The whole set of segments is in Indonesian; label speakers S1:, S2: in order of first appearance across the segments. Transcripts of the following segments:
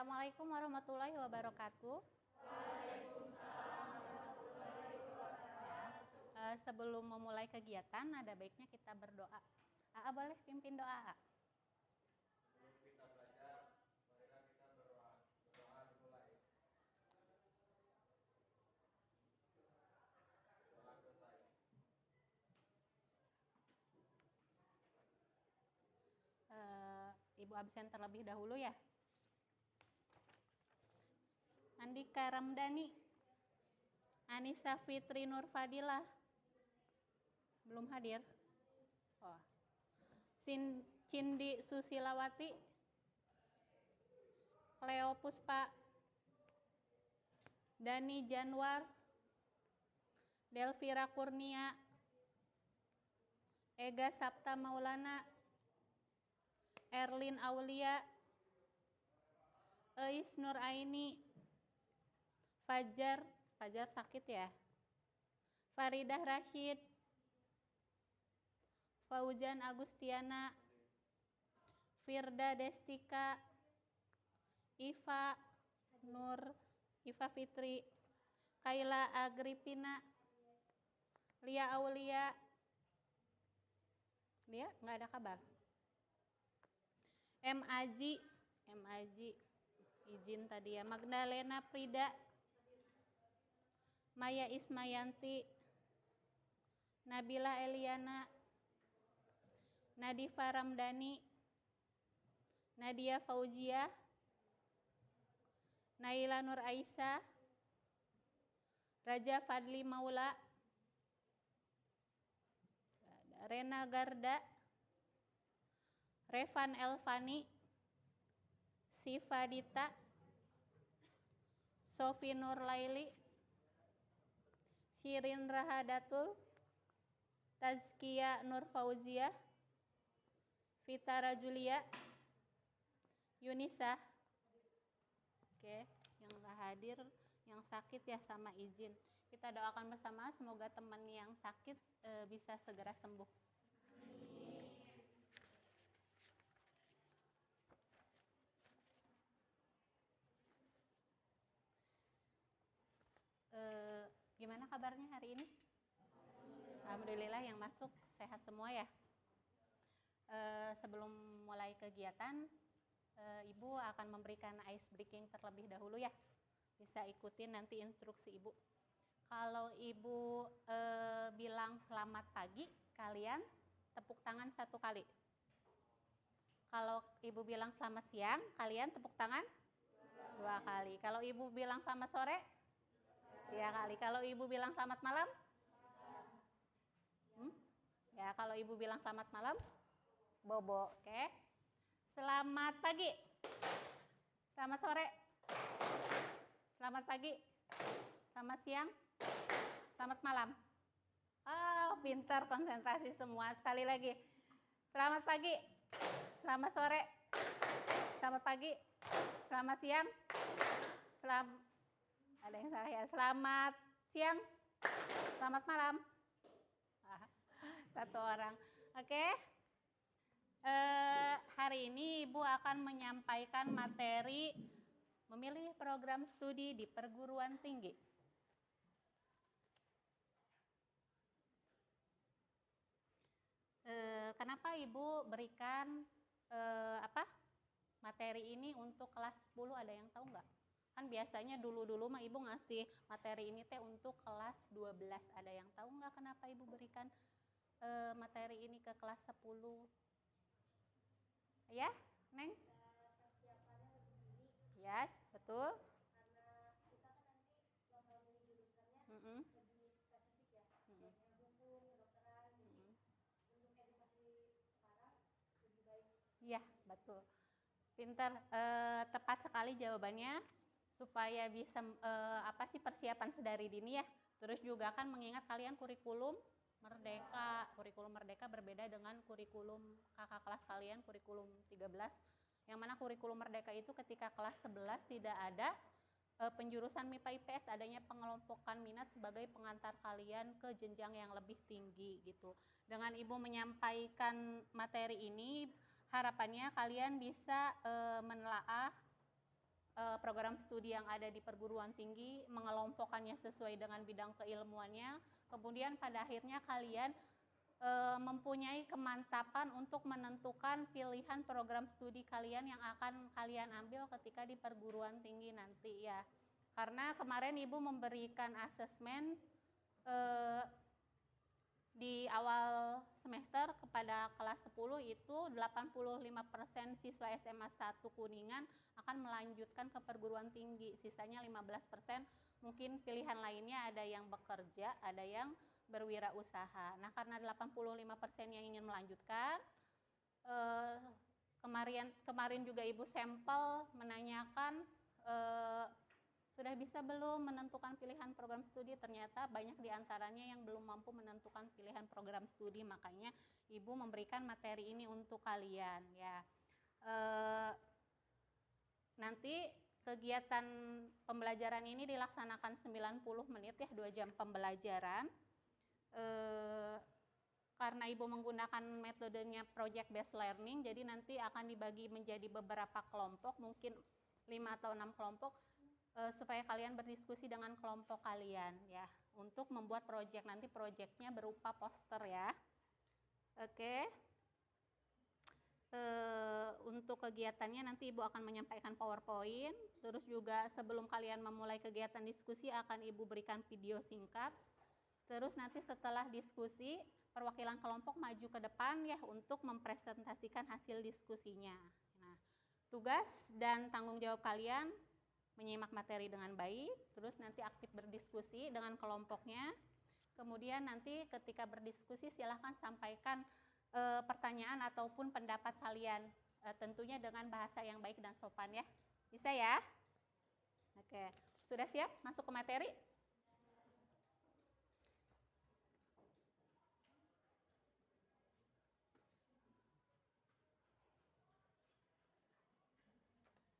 S1: Assalamualaikum warahmatullahi wabarakatuh. Sebelum memulai kegiatan, ada baiknya kita berdoa. Aa boleh pimpin doa, Aa?
S2: Sebelum kita belajar, marilah kita berdoa. Berdoa dimulai. Doa selesai.
S1: Ibu absen terlebih dahulu ya. Andika Ramdhani, Anissa Fitri Nurfadilah, belum hadir. Oh. Cindi Susilawati, Cleo Puspa, Dani Janwar, Delvira Kurnia, Ega Sapta Maulana, Erlin Aulia, Eis Nur Aini, Fajar sakit ya, Faridah Rashid, Fauzan Agustiana, Firda Destika, Iva Fitri, Kaila Agripina, Lia Aulia, dia nggak ada kabar. M. Aji, izin tadi ya. Magdalena Prida, Maya Ismayanti, Nabila Eliana, Nadifa Ramdhani, Nadia Fauzia, Naila Nur Aisyah, Raja Fadli Maula, Rena Garda, Revan Elvani, Siva Dita, Sofi Nur Laili, Shirin Rahadatul, Tazkia Nur Fauzia, Vita Rajulia, Yunisa. Oke, yang nggak hadir, yang sakit ya sama izin. Kita doakan bersama semoga teman yang sakit bisa segera sembuh. Gimana kabarnya hari ini? Alhamdulillah yang masuk sehat semua ya. Sebelum mulai kegiatan, Ibu akan memberikan ice breaking terlebih dahulu ya. Bisa ikutin nanti instruksi Ibu. Kalau Ibu bilang selamat pagi, kalian tepuk tangan 1 kali. Kalau Ibu bilang selamat siang, kalian tepuk tangan 2 kali. Kalau Ibu bilang selamat sore, 3 kali. Kalau Ibu bilang selamat malam, ya kalau Ibu bilang selamat malam, bobo, oke. Selamat pagi, selamat sore, selamat pagi, selamat siang, selamat malam. Oh, pintar, konsentrasi semua. Sekali lagi, selamat pagi, selamat sore, selamat pagi, selamat siang, ada yang salah ya, selamat siang, selamat malam. 1 orang, oke. Hari ini Ibu akan menyampaikan materi memilih program studi di perguruan tinggi. Kenapa Ibu berikan materi ini untuk kelas 10, ada yang tahu nggak? Kan biasanya dulu mah Ibu ngasih materi ini untuk kelas 12. Ada yang tahu nggak kenapa Ibu berikan materi ini ke kelas 10? Ya, Neng?
S3: Persiapannya lebih dini.
S1: Yes, betul.
S3: Karena kita kan nanti lomba milih jurusannya lebih spesifik ya. Kayak hukum, kedokteran, jadi untuk edukasi sekarang lebih baik.
S1: Iya, betul. Pintar, tepat sekali jawabannya. Supaya bisa persiapan sedari dini ya. Terus juga kan mengingat kalian kurikulum Merdeka berbeda dengan kurikulum kakak kelas kalian, kurikulum 13. Yang mana kurikulum Merdeka itu ketika kelas 11 tidak ada penjurusan MIPA IPS, adanya pengelompokan minat sebagai pengantar kalian ke jenjang yang lebih tinggi gitu. Dengan Ibu menyampaikan materi ini, harapannya kalian bisa menelaah program studi yang ada di perguruan tinggi, mengelompokkannya sesuai dengan bidang keilmuannya. Kemudian pada akhirnya kalian mempunyai kemantapan untuk menentukan pilihan program studi kalian yang akan kalian ambil ketika di perguruan tinggi nanti ya. Karena kemarin Ibu memberikan asesmen di awal semester kepada kelas 10 itu 85% siswa SMA 1 Kuningan akan melanjutkan ke perguruan tinggi. Sisanya 15% mungkin pilihan lainnya, ada yang bekerja, ada yang berwirausaha. Nah, karena 85% yang ingin melanjutkan, kemarin juga Ibu sampel menanyakan sudah bisa belum menentukan pilihan program studi. Ternyata banyak diantaranya yang belum mampu menentukan pilihan program studi, makanya Ibu memberikan materi ini untuk kalian ya. Nanti kegiatan pembelajaran ini dilaksanakan 90 menit ya, 2 jam pembelajaran. Karena Ibu menggunakan metodenya project based learning, jadi nanti akan dibagi menjadi beberapa kelompok, mungkin 5 atau 6 kelompok, supaya kalian berdiskusi dengan kelompok kalian ya, untuk membuat project. Nanti projectnya berupa poster ya. Oke. Untuk kegiatannya nanti Ibu akan menyampaikan PowerPoint, terus juga sebelum kalian memulai kegiatan diskusi akan Ibu berikan video singkat. Terus nanti setelah diskusi, perwakilan kelompok maju ke depan ya untuk mempresentasikan hasil diskusinya. Nah, tugas dan tanggung jawab kalian menyimak materi dengan baik, terus nanti aktif berdiskusi dengan kelompoknya. Kemudian nanti ketika berdiskusi silahkan sampaikan pertanyaan ataupun pendapat kalian, tentunya dengan bahasa yang baik dan sopan ya. Bisa ya? Oke, sudah siap masuk ke materi?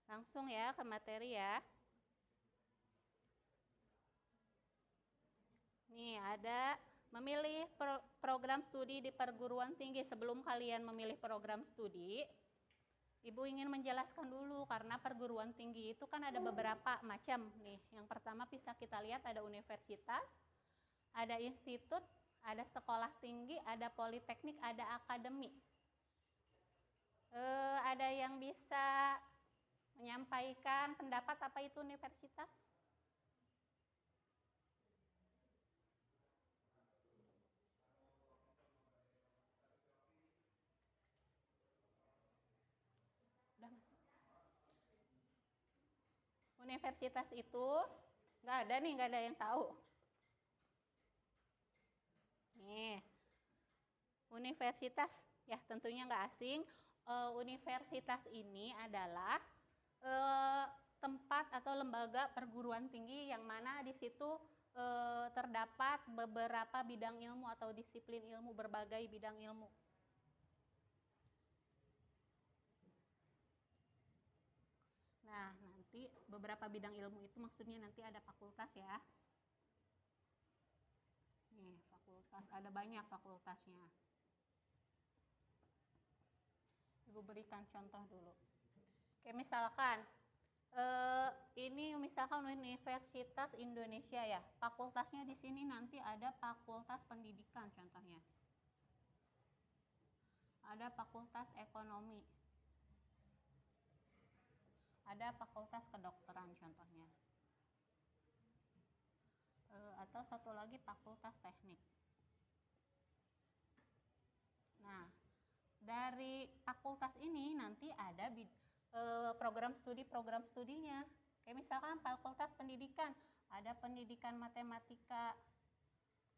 S1: Langsung ya ke materi ya. Nih ada memilih program studi di perguruan tinggi. Sebelum kalian memilih program studi, Ibu ingin menjelaskan dulu, karena perguruan tinggi itu kan ada beberapa macam nih. Yang pertama bisa kita lihat ada universitas, ada institut, ada sekolah tinggi, ada politeknik, ada akademi. Ada yang bisa menyampaikan pendapat apa itu universitas? Udah masuk. Universitas itu nggak ada nih, nggak ada yang tahu. Nih, universitas ya tentunya nggak asing. Universitas ini adalah tempat atau lembaga perguruan tinggi yang mana di situ terdapat beberapa bidang ilmu atau disiplin ilmu, berbagai bidang ilmu. Nah, nanti beberapa bidang ilmu itu maksudnya nanti ada fakultas ya. Nih, fakultas, ada banyak fakultasnya. Ibu berikan contoh dulu. Kayak misalkan, ini misalkan Universitas Indonesia ya. Fakultasnya di sini nanti ada Fakultas Pendidikan contohnya. Ada Fakultas Ekonomi. Ada Fakultas Kedokteran contohnya. Atau satu lagi Fakultas Teknik. Nah, dari fakultas ini nanti ada program studinya. Kayak misalkan Fakultas Pendidikan, ada pendidikan matematika,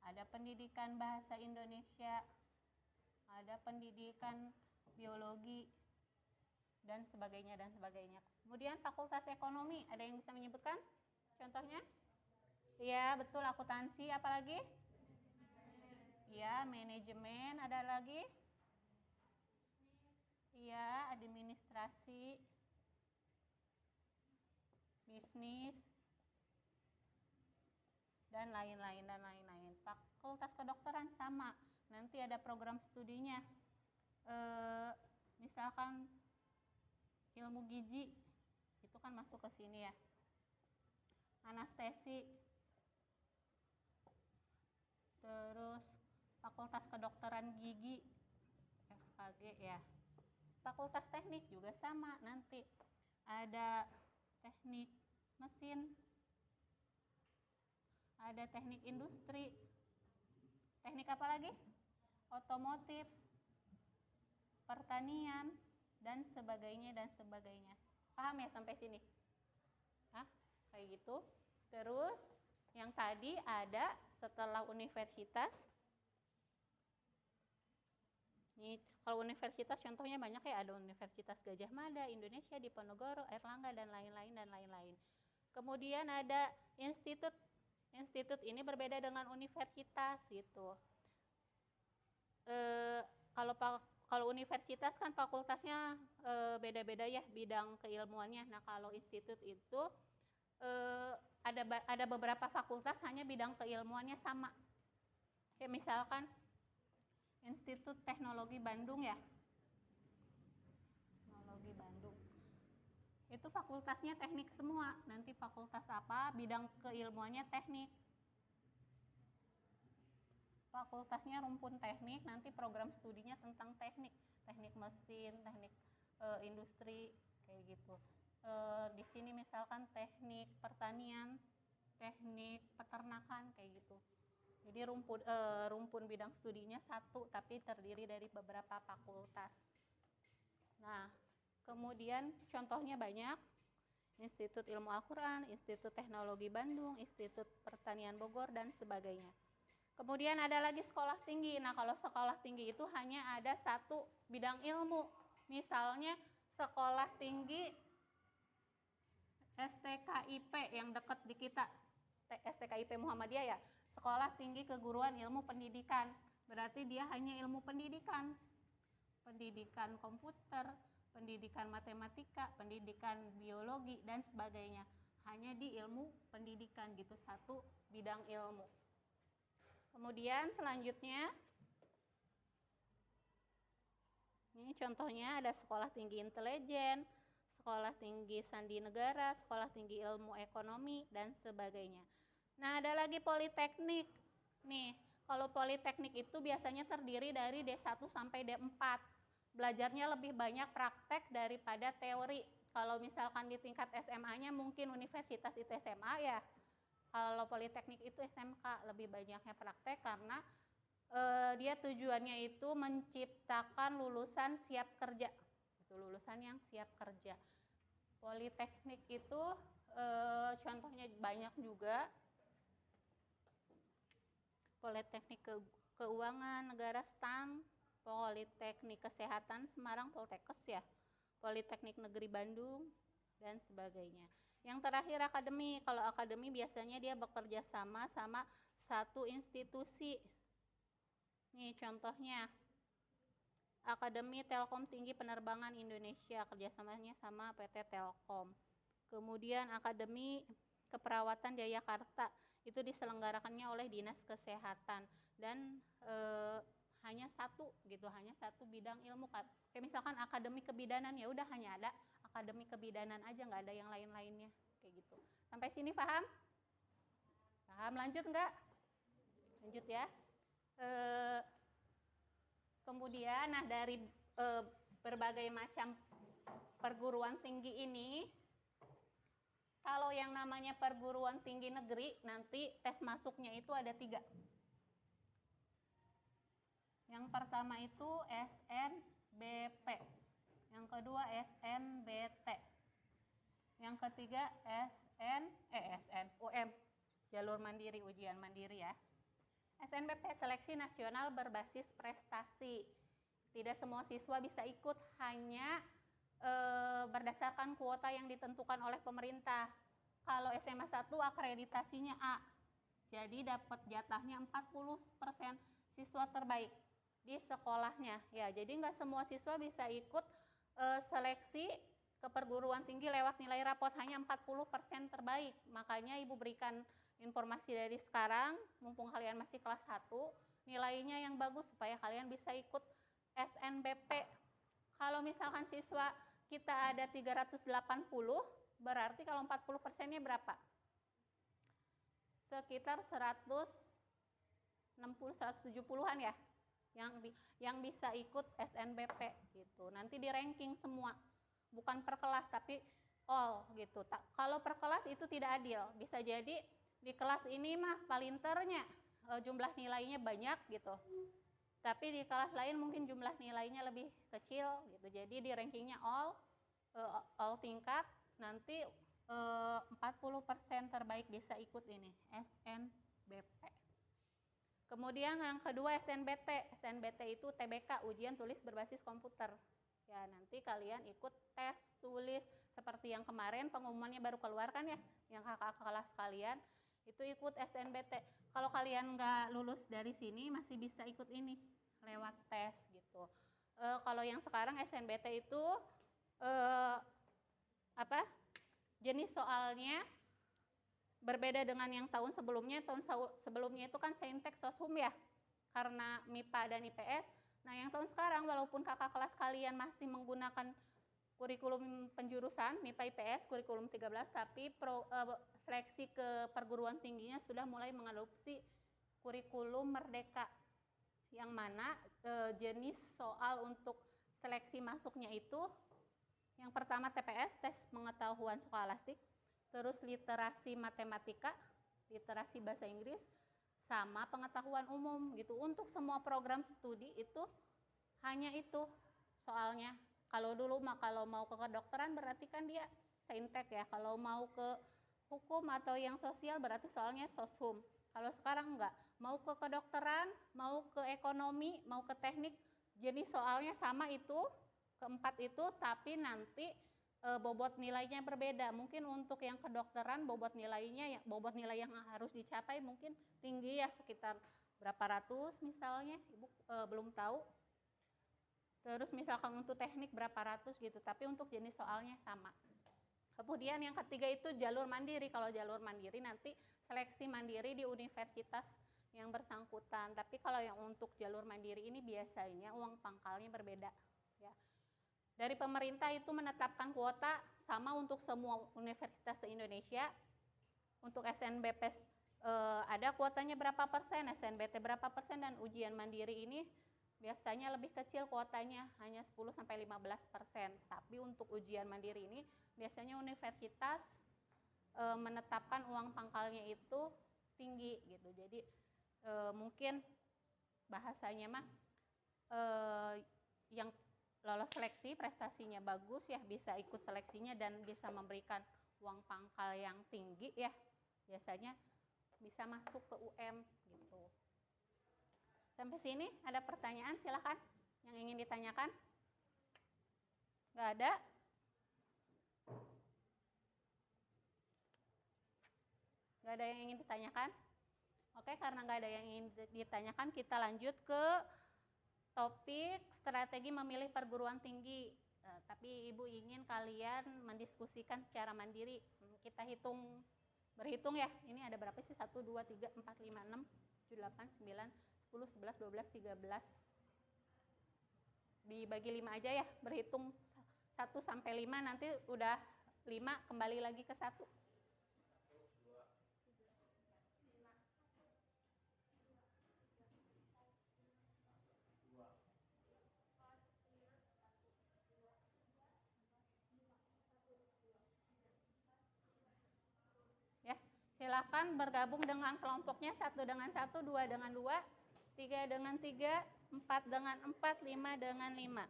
S1: ada pendidikan bahasa Indonesia, ada pendidikan biologi, dan sebagainya dan sebagainya. Kemudian Fakultas Ekonomi, ada yang bisa menyebutkan contohnya? Iya, betul, akuntansi, apalagi? Iya, manajemen, ada lagi? Iya, administrasi, bisnis, dan lain-lain dan lain-lain. Fakultas Kedokteran sama, nanti ada program studinya. Misalkan ilmu gizi, Itu kan masuk ke sini ya. Anestesi. Terus Fakultas Kedokteran Gigi, FKG ya. Fakultas Teknik juga sama nanti. Ada teknik mesin, ada teknik industri, teknik apa lagi? Otomotif, pertanian, dan sebagainya, dan sebagainya. Paham ya sampai sini? Hah? Kayak gitu. Terus yang tadi ada setelah universitas. Nih, kalau universitas contohnya banyak ya, ada Universitas Gajah Mada, Indonesia, Diponegoro, Airlangga, dan lain-lain, dan lain-lain. Kemudian ada institut. Institut ini berbeda dengan universitas gitu. Kalau universitas kan fakultasnya beda-beda ya bidang keilmuannya. Nah kalau institut itu ada beberapa fakultas hanya bidang keilmuannya sama. Kayak misalkan Institut Teknologi Bandung ya. Teknologi Bandung. Itu fakultasnya teknik semua. Nanti fakultas apa? Bidang keilmuannya teknik. Fakultasnya rumpun teknik, nanti program studinya tentang teknik. Teknik mesin, teknik industri, kayak gitu. Di sini misalkan teknik pertanian, teknik peternakan, kayak gitu. Jadi rumpun bidang studinya satu, tapi terdiri dari beberapa fakultas. Nah, kemudian contohnya banyak. Institut Ilmu Al-Quran, Institut Teknologi Bandung, Institut Pertanian Bogor, dan sebagainya. Kemudian ada lagi sekolah tinggi. Nah, kalau sekolah tinggi itu hanya ada satu bidang ilmu. Misalnya sekolah tinggi STKIP yang dekat di kita, STKIP Muhammadiyah ya. Sekolah Tinggi Keguruan Ilmu Pendidikan. Berarti dia hanya ilmu pendidikan. Pendidikan komputer, pendidikan matematika, pendidikan biologi, dan sebagainya. Hanya di ilmu pendidikan gitu, satu bidang ilmu. Kemudian selanjutnya, ini contohnya ada Sekolah Tinggi Intelijen, Sekolah Tinggi Sandi Negara, Sekolah Tinggi Ilmu Ekonomi, dan sebagainya. Nah, ada lagi Politeknik. Nih, kalau Politeknik itu biasanya terdiri dari D1 sampai D4. Belajarnya lebih banyak praktek daripada teori. Kalau misalkan di tingkat SMA-nya mungkin universitas itu SMA ya. Kalau Politeknik itu SMK, lebih banyaknya praktek karena dia tujuannya itu menciptakan lulusan siap kerja. Itu lulusan yang siap kerja. Politeknik itu contohnya banyak juga. Politeknik Keuangan Negara STAN, Politeknik Kesehatan Semarang Poltekkes ya, Politeknik Negeri Bandung, dan sebagainya. Yang terakhir akademi. Kalau akademi biasanya dia bekerja sama satu institusi. Nih contohnya Akademi Telkom Tinggi Penerbangan Indonesia, kerjasamanya sama PT Telkom. Kemudian Akademi Keperawatan Jayakarta, itu diselenggarakannya oleh Dinas Kesehatan dan hanya satu gitu, hanya satu bidang ilmu. Kayak misalkan Akademi Kebidanan, ya udah hanya ada Akademi Kebidanan aja, nggak ada yang lain-lainnya kayak gitu. Sampai sini paham? Paham? Lanjut nggak? Lanjut ya. Kemudian, nah dari berbagai macam perguruan tinggi ini, kalau yang namanya perguruan tinggi negeri, nanti tes masuknya itu ada 3. Yang pertama itu SNBP, yang kedua SNBT, yang ketiga UM, jalur mandiri, ujian mandiri ya. SNBP, Seleksi Nasional Berbasis Prestasi. Tidak semua siswa bisa ikut, hanya berdasarkan kuota yang ditentukan oleh pemerintah. Kalau SMA 1 akreditasinya A, jadi dapat jatahnya 40% siswa terbaik di sekolahnya. Ya, jadi nggak semua siswa bisa ikut seleksi ke perguruan tinggi lewat nilai rapot, hanya 40% terbaik. Makanya Ibu berikan informasi dari sekarang, mumpung kalian masih kelas 1, nilainya yang bagus supaya kalian bisa ikut SNBP. Kalau misalkan siswa kita ada 380, berarti kalau 40%-nya berapa? Sekitar 160-170-an ya yang bisa ikut SNBP gitu. Nanti di ranking semua, bukan per kelas tapi all gitu. Kalau per kelas itu tidak adil. Bisa jadi di kelas ini mah palinternya jumlah nilainya banyak gitu. Tapi di kelas lain mungkin jumlah nilainya lebih kecil gitu. Jadi di rankingnya all tingkat, nanti 40% terbaik bisa ikut ini SNBP. Kemudian yang kedua SNBT. SNBT itu TBK, ujian tulis berbasis komputer. Ya, nanti kalian ikut tes tulis seperti yang kemarin pengumumannya baru keluar kan ya, yang kakak kelas kalian itu ikut SNBT. Kalau kalian nggak lulus dari sini masih bisa ikut ini lewat tes gitu. Kalau yang sekarang SNBT itu jenis soalnya berbeda dengan yang tahun sebelumnya. Tahun sebelumnya itu kan Saintek Soshum ya, karena MIPA dan IPS. Nah yang tahun sekarang walaupun kakak kelas kalian masih menggunakan kurikulum penjurusan MIPA IPS kurikulum 13, tapi seleksi ke perguruan tingginya sudah mulai mengadopsi kurikulum merdeka, yang mana jenis soal untuk seleksi masuknya itu yang pertama TPS, tes pengetahuan skolastik, terus literasi matematika, literasi bahasa Inggris, sama pengetahuan umum gitu. Untuk semua program studi itu hanya itu soalnya. Kalau dulu mah kalau mau ke kedokteran berarti kan dia Saintek ya. Kalau mau ke hukum atau yang sosial berarti soalnya Soshum. Kalau sekarang enggak, mau ke kedokteran, mau ke ekonomi, mau ke teknik, jenis soalnya sama itu, keempat itu, tapi nanti bobot nilainya berbeda. Mungkin untuk yang kedokteran bobot nilai yang harus dicapai mungkin tinggi ya, sekitar berapa ratus misalnya, Ibu belum tahu. Terus misalkan untuk teknik berapa ratus gitu, tapi untuk jenis soalnya sama. Kemudian yang ketiga itu jalur mandiri. Kalau jalur mandiri nanti seleksi mandiri di universitas yang bersangkutan. Tapi kalau yang untuk jalur mandiri ini biasanya uang pangkalnya berbeda ya. Dari pemerintah itu menetapkan kuota sama untuk semua universitas se-Indonesia. Untuk SNBP ada kuotanya berapa persen, SNBT berapa persen, dan ujian mandiri ini biasanya lebih kecil kuotanya, hanya 10-15%. Tapi untuk ujian mandiri ini biasanya universitas menetapkan uang pangkalnya itu tinggi gitu. Jadi mungkin bahasanya mah yang lolos seleksi prestasinya bagus ya, bisa ikut seleksinya dan bisa memberikan uang pangkal yang tinggi ya, biasanya bisa masuk ke UM gitu. Sampai sini ada pertanyaan, silakan yang ingin ditanyakan. Nggak ada? Nggak ada yang ingin ditanyakan? Oke, karena nggak ada yang ingin ditanyakan, kita lanjut ke topik strategi memilih perguruan tinggi. Tapi Ibu ingin kalian mendiskusikan secara mandiri. Kita berhitung ya. Ini ada berapa sih? 1, 2, 3, 4, 5, 6, 7, 8, 9, 10, 11, 12, 13. Dibagi 5 aja ya. Berhitung 1 sampai 5, nanti udah 5 kembali lagi ke 1. Silakan bergabung dengan kelompoknya, 1 dengan 1, 2 dengan 2, 3 dengan 3, 4 dengan 4, 5 dengan 5.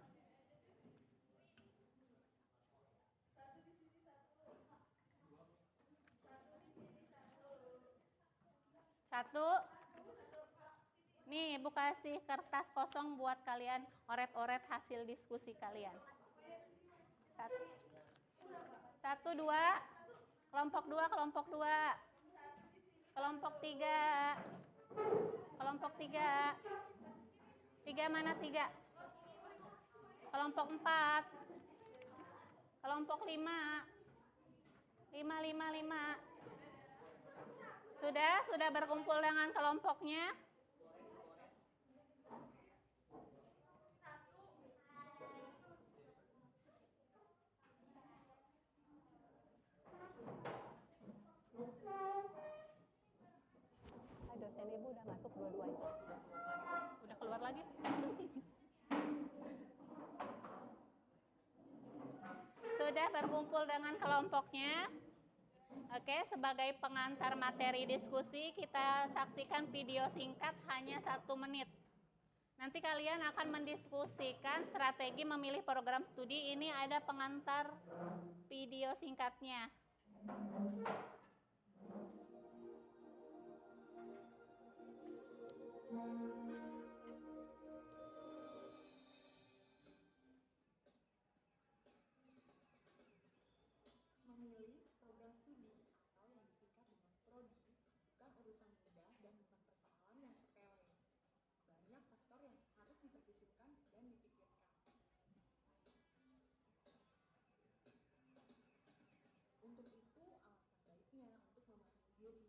S1: Satu. Nih, Ibu kasih kertas kosong buat kalian oret-oret hasil diskusi kalian. 1, 2, kelompok 2, kelompok 2. Kelompok 3. Kelompok 3. 3 mana 3? Kelompok 4. Kelompok 5. 5, 5, 5. Sudah berkumpul dengan kelompoknya? udah masuk dua-duanya. Udah keluar lagi. Sudah berkumpul dengan kelompoknya. Oke, sebagai pengantar materi diskusi, kita saksikan video singkat hanya 1 menit. Nanti kalian akan mendiskusikan strategi memilih program studi. Ini ada pengantar video singkatnya.
S3: Memilih program studi atau yang disingkat dengan prodi bukan urusan mudah dan bukan persoalan yang sepele. Banyak faktor yang harus diperhitungkan dan dipikirkan. Untuk itu, alangkah baiknya untuk memahami diri.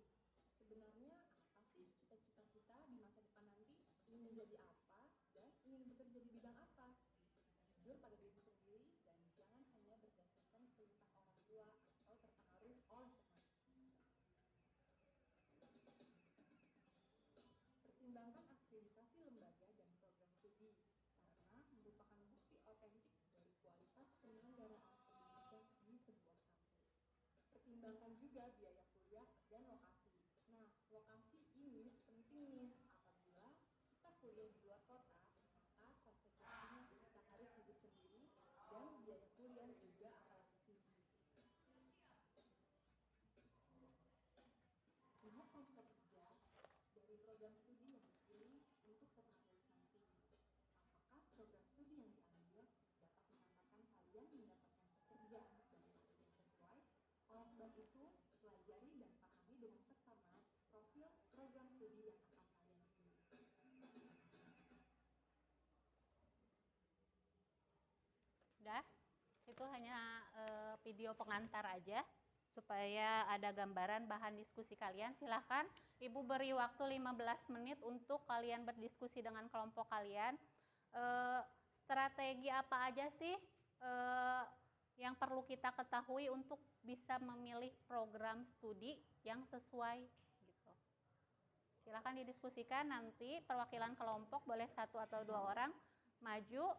S3: Sebenarnya apa sih cita-cita kita di masa depan nanti? Ingin menjadi apa dan ingin bekerja di bidang apa? Jujur pada diri sendiri dan jangan hanya berdasarkan perintah orang tua atau terpengaruh oleh teman. Pertimbangkan akreditasi lembaga dan program studi karena merupakan bukti otentik dari kualitas penyelenggaraan pendidikan di sebuah kampus. Pertimbangkan juga biaya kuliah dan lokasi. Nah, lokasi ini penting nih. Apabila kita kuliah di luar kota, maka konsekuensinya kita harus hidup sendiri dan biaya kuliah juga akan lebih tinggi. Lihat konsep kerja dari program studi yang dipilih untuk setelah nanti. Apakah program studi yang diambil dapat mengantarkan kalian mendapatkan pekerjaan dan waktu yang sesuai? Oleh sebab itu, pelajari dan pahami dengan seksama profil program studi yang akan kalian pilih.
S1: Udah, itu hanya video pengantar aja supaya ada gambaran bahan diskusi kalian. Silahkan Ibu beri waktu 15 menit untuk kalian berdiskusi dengan kelompok kalian. Strategi apa aja sih yang perlu kita ketahui untuk bisa memilih program studi yang sesuai gitu. Silahkan didiskusikan, nanti perwakilan kelompok boleh 1 atau 2 orang maju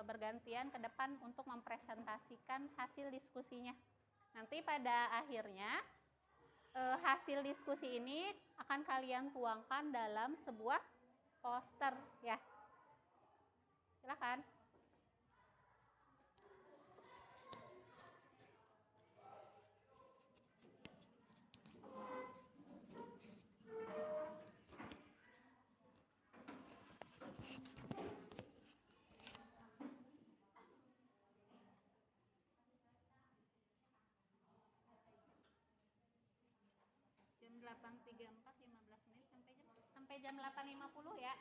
S1: bergantian ke depan untuk mempresentasikan hasil diskusinya. Nanti pada akhirnya hasil diskusi ini akan kalian tuangkan dalam sebuah poster ya. Silakan. Jam 8.34, 15 menit sampai jam 8.50 ya.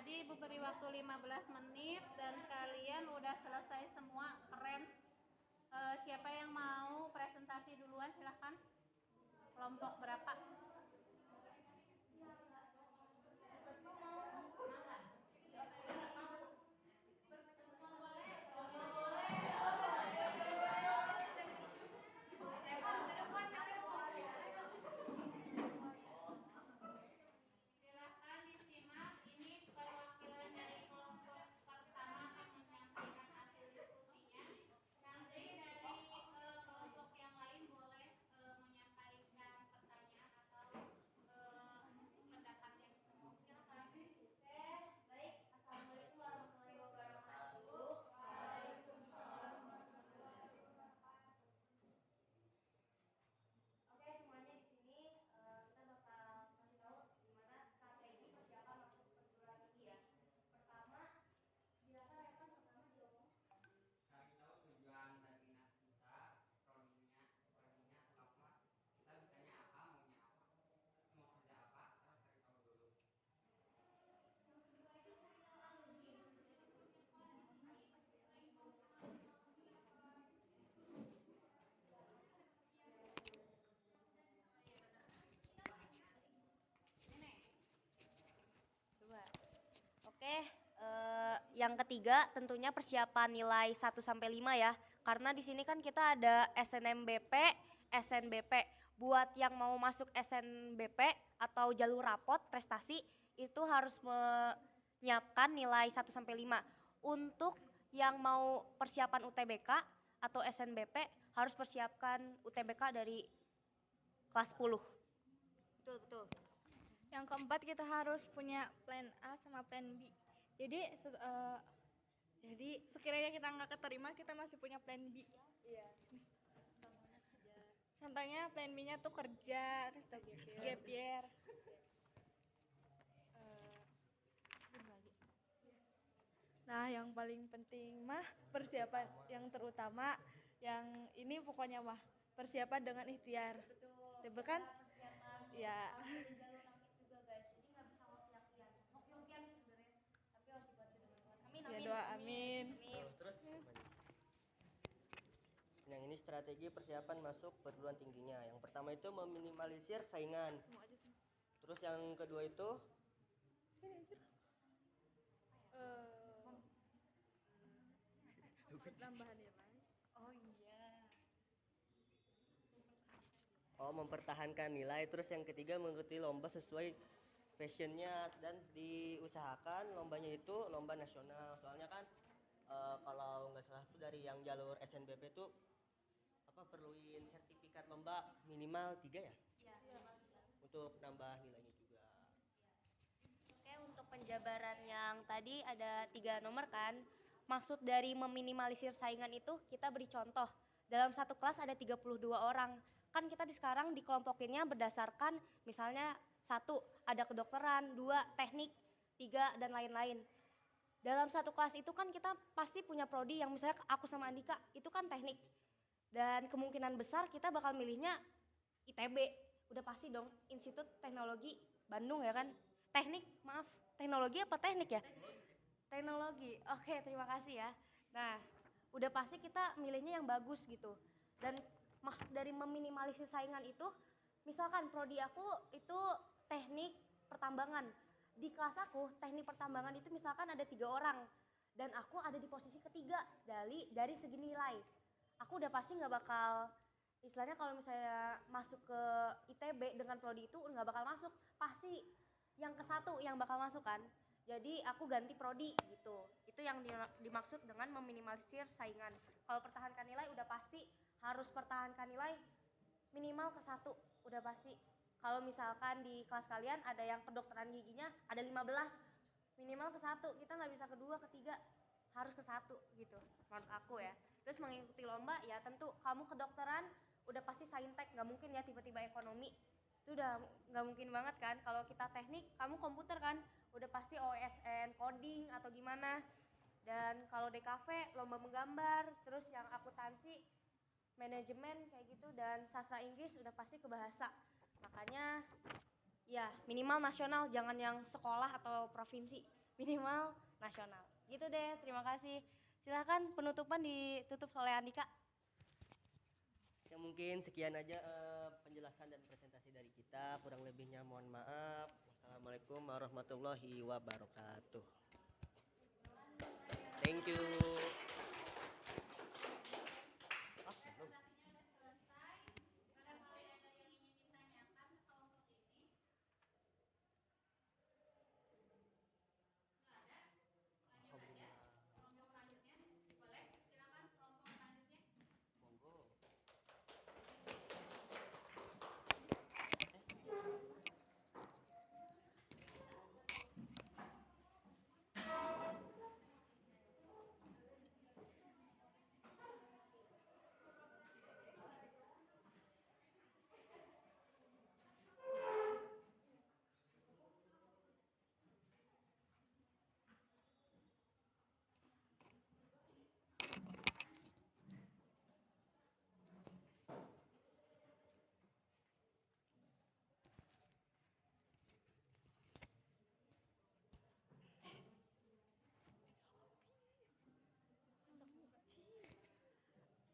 S1: Jadi Ibu beri waktu 15 menit dan kalian udah selesai semua, keren. Siapa yang mau presentasi duluan silahkan. Kelompok berapa? Silahkan disimak, ini perwakilan dari kelompok pertama yang menyampaikan hasil diskusinya. Nanti dari kelompok yang lain boleh menyampaikan pertanyaan atau pendapat yang silakan.
S4: Baik, Assalamualaikum warahmatullahi wabarakatuh. Oke, semuanya di sini kita bakal kasih tahu gimana strategi persiapan masuk perguruan tinggi ya. Pertama, silakan Revan pertama diomong.
S2: Cari tahu tujuan dan minat kita, prodinya kenapa kita bisanya apa, maunya apa, terus mau kerja apa, kita harus cari tahu dulu.
S4: Coba. Oke, yang ketiga tentunya persiapan nilai 1 sampai 5 ya. Karena di sini kan kita ada SNMBP, SNBP. Buat yang mau masuk SNBP atau jalur rapot prestasi itu harus menyiapkan nilai 1 sampai 5. Untuk yang mau persiapan UTBK atau SNBP harus persiapkan UTBK dari kelas 10. Betul, betul.
S5: Yang keempat kita harus punya plan A sama plan B. Jadi sekiranya kita nggak keterima kita masih punya plan B. Iya. Contohnya plan B-nya tuh kerja, terus gap year. Nah, yang paling penting mah persiapan yang terutama yang ini pokoknya mah persiapan dengan ikhtiar. Betul kan? Ya.
S4: Juga guys, jadi nggak bisa ngopi-ngopian sih sebenarnya, tapi harus dibantu dengan Tuhan. Amin,
S5: Ya
S4: amin.
S5: doa amin.
S6: Terus yang ini strategi persiapan masuk perguruan tingginya. Yang pertama itu meminimalisir saingan. Terus yang kedua itu
S5: Tambahan nilai.
S4: Oh iya.
S6: mempertahankan nilai. Terus yang ketiga mengikuti lomba sesuai passionnya dan diusahakan lombanya itu lomba nasional. Soalnya kan kalau nggak salah tuh dari yang jalur SNBP tuh perluin sertifikat lomba minimal 3 ya?
S4: Iya.
S6: Untuk nambah nilainya juga.
S4: Oke, untuk penjabaran yang tadi ada 3 nomor kan. Maksud dari meminimalisir saingan itu kita beri contoh. Dalam satu kelas ada 32 orang. Kan kita sekarang dikelompokinnya berdasarkan misalnya 1 ada kedokteran, 2 teknik, 3 dan lain-lain. Dalam satu kelas itu kan kita pasti punya prodi yang misalnya aku sama Andika itu kan teknik. Dan kemungkinan besar kita bakal milihnya ITB. Udah pasti dong, Institut Teknologi Bandung ya kan. Teknologi apa teknik ya? Teknologi. Oke, terima kasih ya. Nah, udah pasti kita milihnya yang bagus gitu. Dan maksud dari meminimalisir saingan itu, misalkan prodi aku itu teknik pertambangan. Di kelas aku teknik pertambangan itu misalkan ada 3 orang dan aku ada di posisi ketiga dari segi nilai. Aku udah pasti nggak bakal, istilahnya kalau misalnya masuk ke ITB dengan prodi itu nggak bakal masuk, pasti yang ke 1 yang bakal masuk kan. Jadi aku ganti prodi gitu. Itu yang dimaksud dengan meminimalisir saingan. Kalau pertahankan nilai udah pasti harus pertahankan nilai minimal ke 1, udah pasti. Kalau misalkan di kelas kalian ada yang kedokteran giginya ada 15, minimal ke 1, kita nggak bisa ke 2, ke 3, harus ke 1 gitu menurut aku ya. Terus mengikuti lomba ya tentu kamu kedokteran udah pasti saintek, nggak mungkin ya tiba-tiba ekonomi. Itu udah nggak mungkin banget kan. Kalau kita teknik kamu komputer kan udah pasti OSN, coding atau gimana. Dan kalau DKV lomba menggambar, terus yang akuntansi, manajemen kayak gitu, dan sastra Inggris udah pasti ke bahasa. Makanya ya minimal nasional, jangan yang sekolah atau provinsi. minimal nasional. Gitu deh, terima kasih. Silahkan penutupan ditutup oleh Andika.
S6: Ya mungkin sekian aja penjelasan dan presentasi dari kita. Kurang lebihnya mohon maaf. Wassalamualaikum warahmatullahi wabarakatuh. Thank you. Ah, belum. Monggo.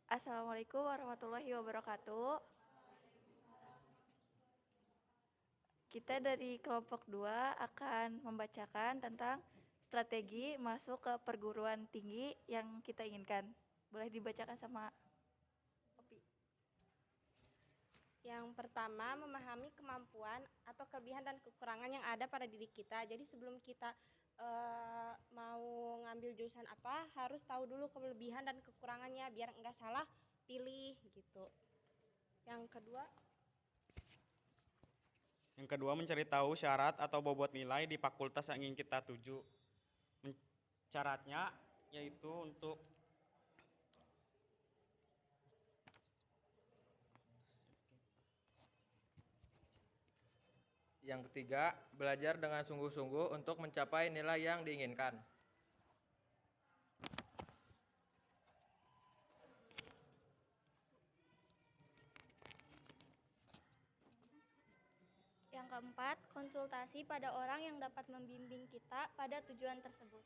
S5: Assalamualaikum warahmatullahi wabarakatuh. Kita dari kelompok 2 akan membacakan tentang strategi masuk ke perguruan tinggi yang kita inginkan. Boleh dibacakan sama Opi.
S7: Yang pertama, memahami kemampuan atau kelebihan dan kekurangan yang ada pada diri kita. Jadi sebelum kita mau ngambil jurusan apa, harus tahu dulu kelebihan dan kekurangannya biar enggak salah pilih gitu. Yang kedua,
S2: mencari tahu syarat atau bobot nilai di fakultas yang ingin kita tuju. Syaratnya yaitu untuk
S8: Yang ketiga, belajar dengan sungguh-sungguh untuk mencapai nilai yang diinginkan.
S4: Yang keempat, konsultasi pada orang yang dapat membimbing kita pada tujuan tersebut.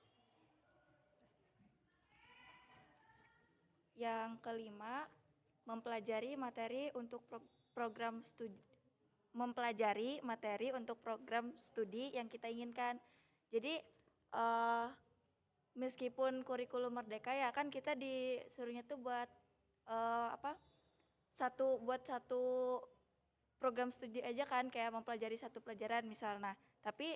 S5: Yang kelima, mempelajari materi untuk program studi yang kita inginkan. Jadi meskipun kurikulum merdeka ya kan kita disuruhnya tuh buat satu program studi aja kan, kayak mempelajari satu pelajaran misalnya. Tapi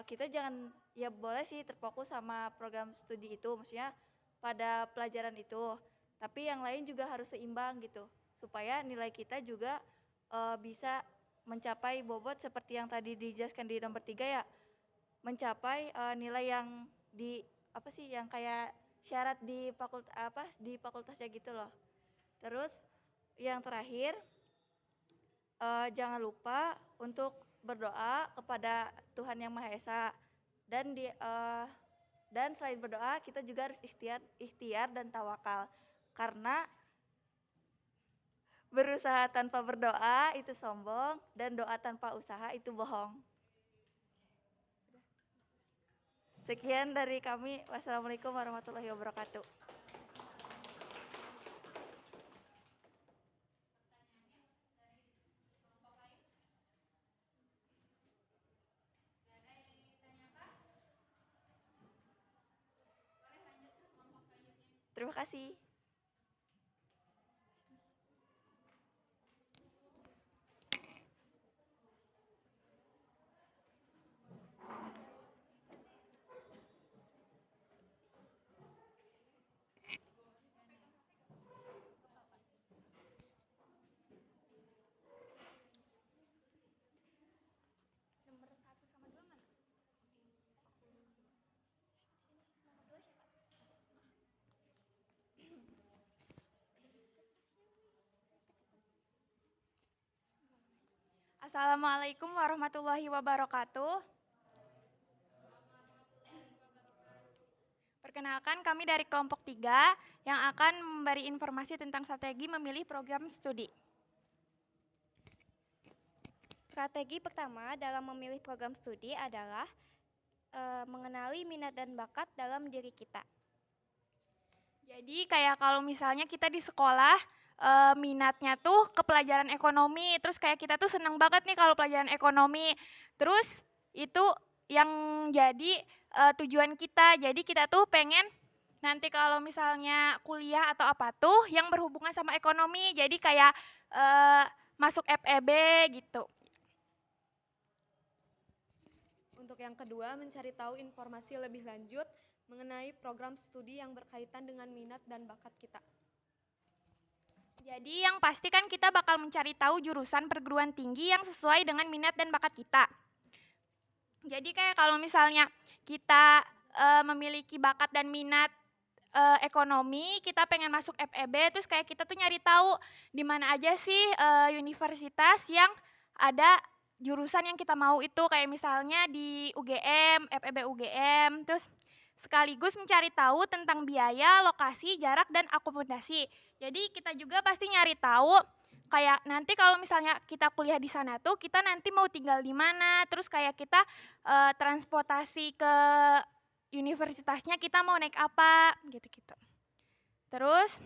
S5: kita jangan, ya boleh sih terfokus sama program studi itu, maksudnya pada pelajaran itu. Tapi yang lain juga harus seimbang gitu, supaya nilai kita juga bisa mencapai bobot seperti yang tadi dijelaskan di nomor 3 ya, mencapai nilai yang yang kayak syarat di fakultasnya gitu loh. Terus yang terakhir, jangan lupa untuk berdoa kepada Tuhan Yang Maha Esa, dan selain berdoa kita juga harus ikhtiar dan tawakal, karena berusaha tanpa berdoa itu sombong, dan doa tanpa usaha itu bohong. Sekian dari kami. Wassalamualaikum warahmatullahi wabarakatuh. Terima kasih.
S9: Assalamualaikum warahmatullahi wabarakatuh. Perkenalkan, kami dari kelompok 3 yang akan memberi informasi tentang strategi memilih program studi.
S4: Strategi pertama dalam memilih program studi adalah mengenali minat dan bakat dalam diri kita.
S9: Jadi kayak kalau misalnya kita di sekolah minatnya tuh ke pelajaran ekonomi, terus kayak kita tuh seneng banget nih kalau pelajaran ekonomi. Terus itu yang jadi tujuan kita. Jadi kita tuh pengen nanti kalau misalnya kuliah atau apa tuh yang berhubungan sama ekonomi. Jadi kayak masuk FEB gitu.
S10: Untuk yang kedua, mencari tahu informasi lebih lanjut mengenai program studi yang berkaitan dengan minat dan bakat kita.
S9: Jadi yang pasti kan kita bakal mencari tahu jurusan perguruan tinggi yang sesuai dengan minat dan bakat kita. Jadi kayak kalau misalnya kita memiliki bakat dan minat ekonomi, kita pengen masuk FEB, terus kayak kita tuh nyari tahu di mana aja sih universitas yang ada jurusan yang kita mau itu, kayak misalnya di UGM, FEB UGM, terus sekaligus mencari tahu tentang biaya, lokasi, jarak, dan akomodasi. Jadi kita juga pasti nyari tahu kayak nanti kalau misalnya kita kuliah di sana tuh kita nanti mau tinggal di mana, terus kayak kita transportasi ke universitasnya kita mau naik apa gitu-gitu. Terus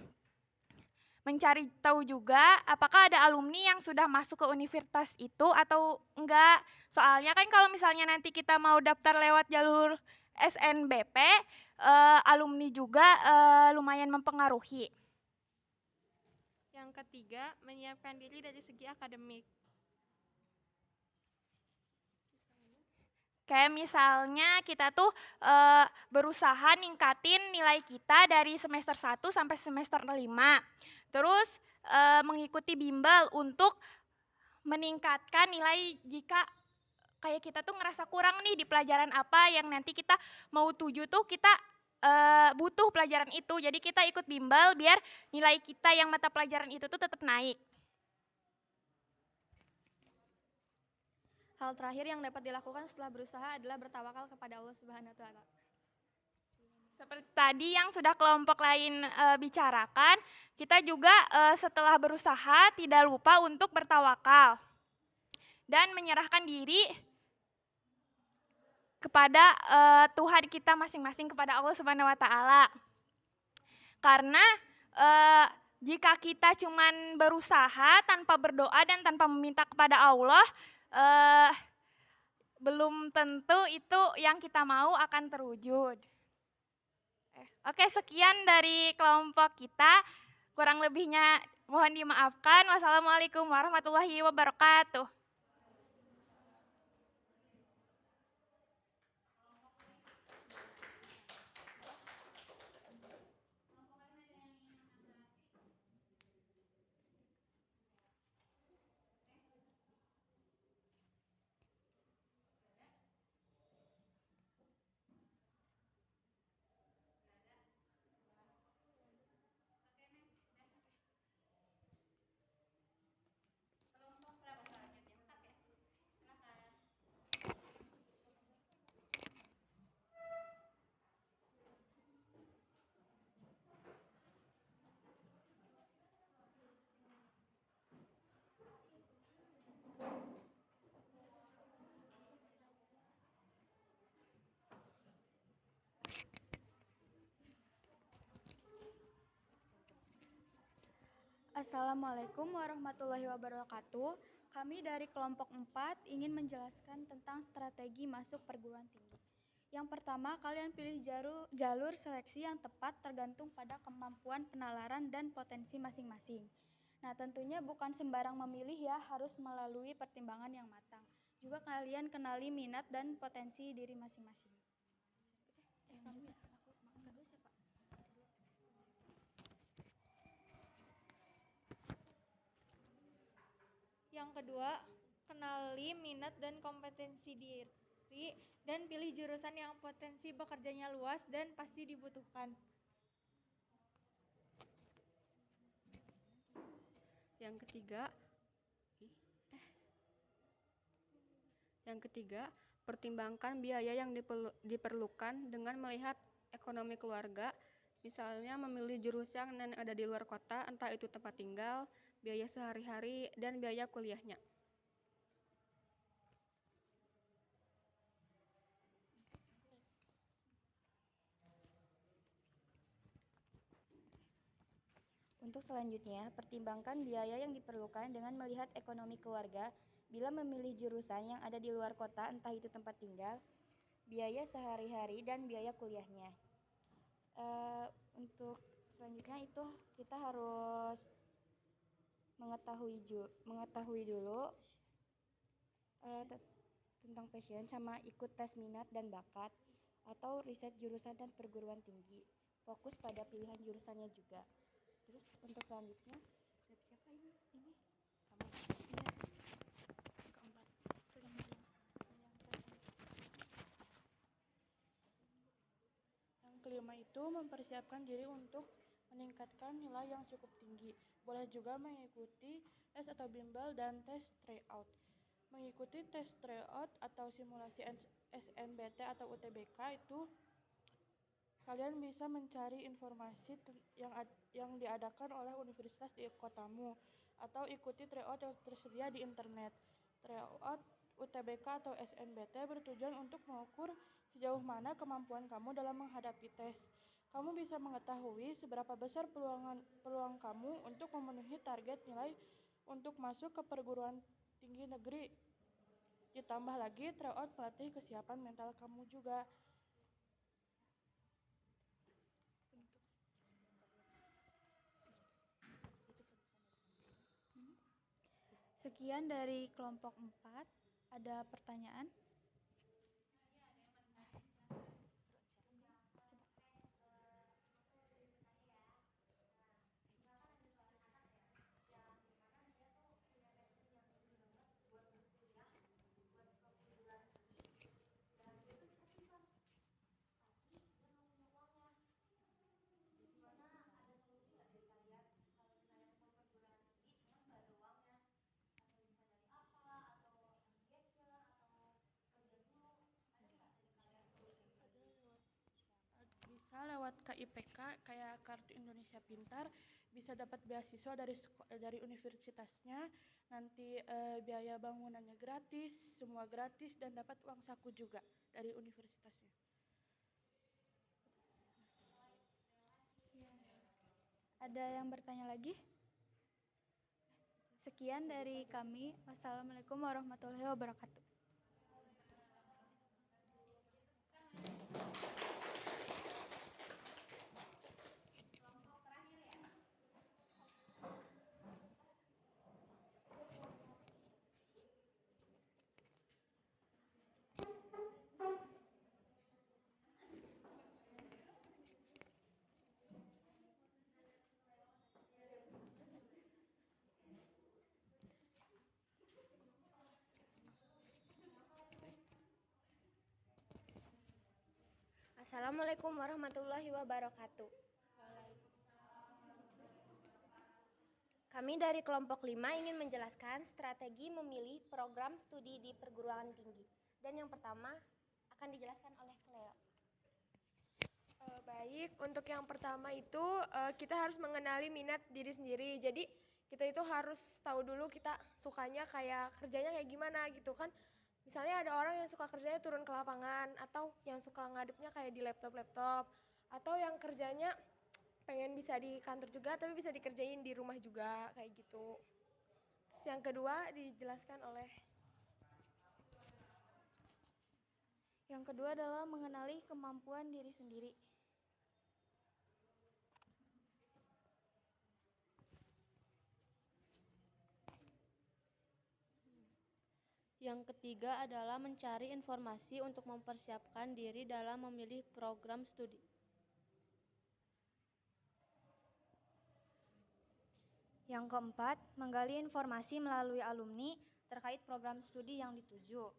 S9: mencari tahu juga apakah ada alumni yang sudah masuk ke universitas itu atau enggak. Soalnya kan kalau misalnya nanti kita mau daftar lewat jalur SNBP, alumni juga lumayan mempengaruhi.
S7: Yang ketiga, menyiapkan diri dari segi akademik.
S9: Kayak misalnya kita tuh berusaha ningkatin nilai kita dari semester 1 sampai semester 5. Terus mengikuti bimbel untuk meningkatkan nilai jika kayak kita tuh ngerasa kurang nih di pelajaran apa yang nanti kita mau tuju tuh kita butuh pelajaran itu. Jadi kita ikut bimbel biar nilai kita yang mata pelajaran itu tuh tetap naik.
S10: Hal terakhir yang dapat dilakukan setelah berusaha adalah bertawakal kepada Allah Subhanahu wa taala.
S9: Seperti tadi yang sudah kelompok lain bicarakan, kita juga setelah berusaha tidak lupa untuk bertawakal dan menyerahkan diri kepada Tuhan kita masing-masing, kepada Allah Subhanahu wa taala. Karena jika kita cuman berusaha tanpa berdoa dan tanpa meminta kepada Allah, belum tentu itu yang kita mau akan terwujud. Oke, sekian dari kelompok kita. Kurang lebihnya mohon dimaafkan. Wassalamualaikum warahmatullahi wabarakatuh.
S5: Assalamualaikum warahmatullahi wabarakatuh. Kami dari kelompok 4 ingin menjelaskan tentang strategi masuk perguruan tinggi. Yang pertama, kalian pilih jalur seleksi yang tepat tergantung pada kemampuan penalaran dan potensi masing-masing. Nah, tentunya bukan sembarang memilih ya, harus melalui pertimbangan yang matang. Juga kalian kenali minat dan potensi diri masing-masing.
S10: Yang kedua, kenali minat dan kompetensi diri dan pilih jurusan yang potensi bekerjanya luas dan pasti dibutuhkan.
S11: Yang ketiga, pertimbangkan biaya yang diperlukan dengan melihat ekonomi keluarga, misalnya memilih jurusan yang ada di luar kota, entah itu tempat tinggal, biaya sehari-hari, dan biaya kuliahnya.
S5: Untuk selanjutnya, pertimbangkan biaya yang diperlukan dengan melihat ekonomi keluarga bila memilih jurusan yang ada di luar kota, entah itu tempat tinggal, biaya sehari-hari, dan biaya kuliahnya. Untuk selanjutnya itu kita harus mengetahui dulu tentang passion, sama ikut tes minat dan bakat atau riset jurusan dan perguruan tinggi. Fokus pada pilihan jurusannya juga. Terus untuk selanjutnya siapa ini? Kamu. Keempat.
S3: Yang kelima itu mempersiapkan diri untuk meningkatkan nilai yang cukup tinggi. Boleh juga mengikuti tes atau bimbel dan tes tryout. Mengikuti tes tryout atau simulasi SNBT atau UTBK itu kalian bisa mencari informasi yang diadakan oleh universitas di kotamu atau ikuti tryout yang tersedia di internet. Tryout UTBK atau SNBT bertujuan untuk mengukur sejauh mana kemampuan kamu dalam menghadapi tes. Kamu bisa mengetahui seberapa besar peluang kamu untuk memenuhi target nilai untuk masuk ke perguruan tinggi negeri. Ditambah lagi, tryout melatih kesiapan mental kamu juga.
S10: Sekian dari kelompok 4. Ada pertanyaan?
S3: Bisa lewat KIPK kayak Kartu Indonesia Pintar, bisa dapat beasiswa dari universitasnya, nanti biaya bangunannya gratis, semua gratis, dan dapat uang saku juga dari universitasnya.
S10: Ada yang bertanya lagi? Sekian dari kami. Wassalamualaikum warahmatullahi wabarakatuh.
S4: Assalamualaikum warahmatullahi wabarakatuh. Kami dari kelompok 5 ingin menjelaskan strategi memilih program studi di perguruan tinggi. Dan yang pertama akan dijelaskan oleh Cleo.
S7: Baik, untuk yang pertama itu kita harus mengenali minat diri sendiri. Jadi kita itu harus tahu dulu kita sukanya kayak kerjanya kayak gimana gitu kan. Misalnya ada orang yang suka kerjanya turun ke lapangan, atau yang suka ngadepnya kayak di laptop, atau yang kerjanya pengen bisa di kantor juga tapi bisa dikerjain di rumah juga kayak gitu. Terus yang kedua dijelaskan oleh
S5: Yang kedua adalah mengenali kemampuan diri sendiri.
S12: Yang ketiga adalah mencari informasi untuk mempersiapkan diri dalam memilih program studi.
S5: Yang keempat, menggali informasi melalui alumni terkait program studi yang dituju.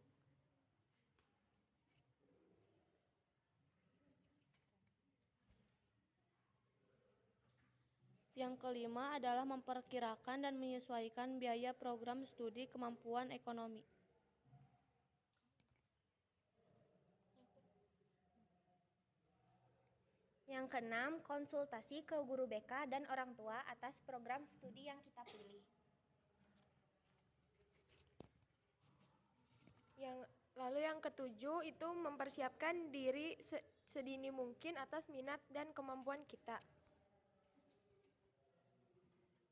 S12: Yang kelima adalah memperkirakan dan menyesuaikan biaya program studi kemampuan ekonomi.
S4: Yang keenam, konsultasi ke guru BK dan orang tua atas program studi yang kita pilih.
S7: Lalu yang ketujuh itu mempersiapkan diri sedini mungkin atas minat dan kemampuan kita.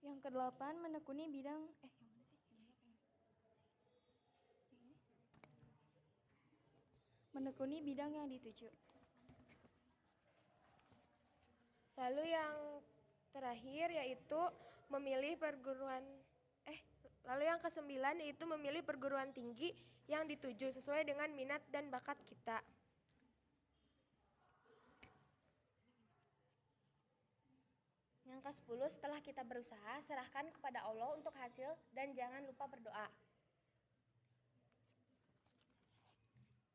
S5: Yang kedelapan, menekuni bidang yang mana sih? Menekuni bidang yang dituju.
S7: Lalu yang terakhir yaitu memilih lalu yang kesembilan yaitu memilih perguruan tinggi yang dituju sesuai dengan minat dan bakat kita.
S4: Yang ke-10, setelah kita berusaha, serahkan kepada Allah untuk hasil dan jangan lupa berdoa.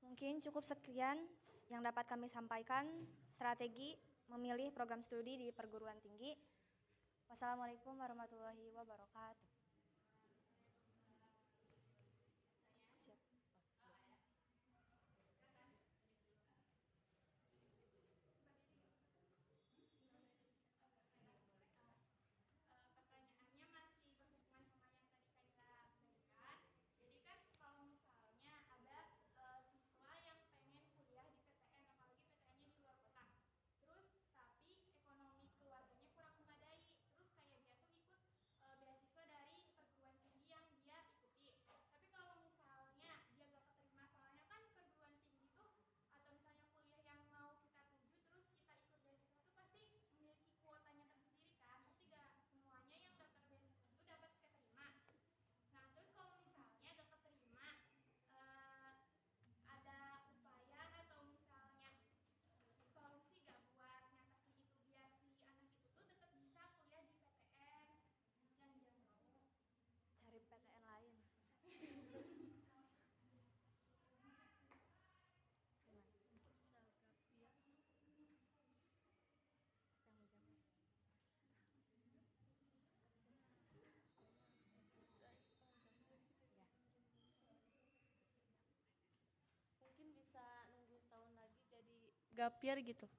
S4: Mungkin cukup sekian yang dapat kami sampaikan strategi memilih program studi di perguruan tinggi. Wassalamualaikum warahmatullahi wabarakatuh. Cari PTN lain.
S12: Mungkin bisa nunggu setahun lagi jadi gap year gitu.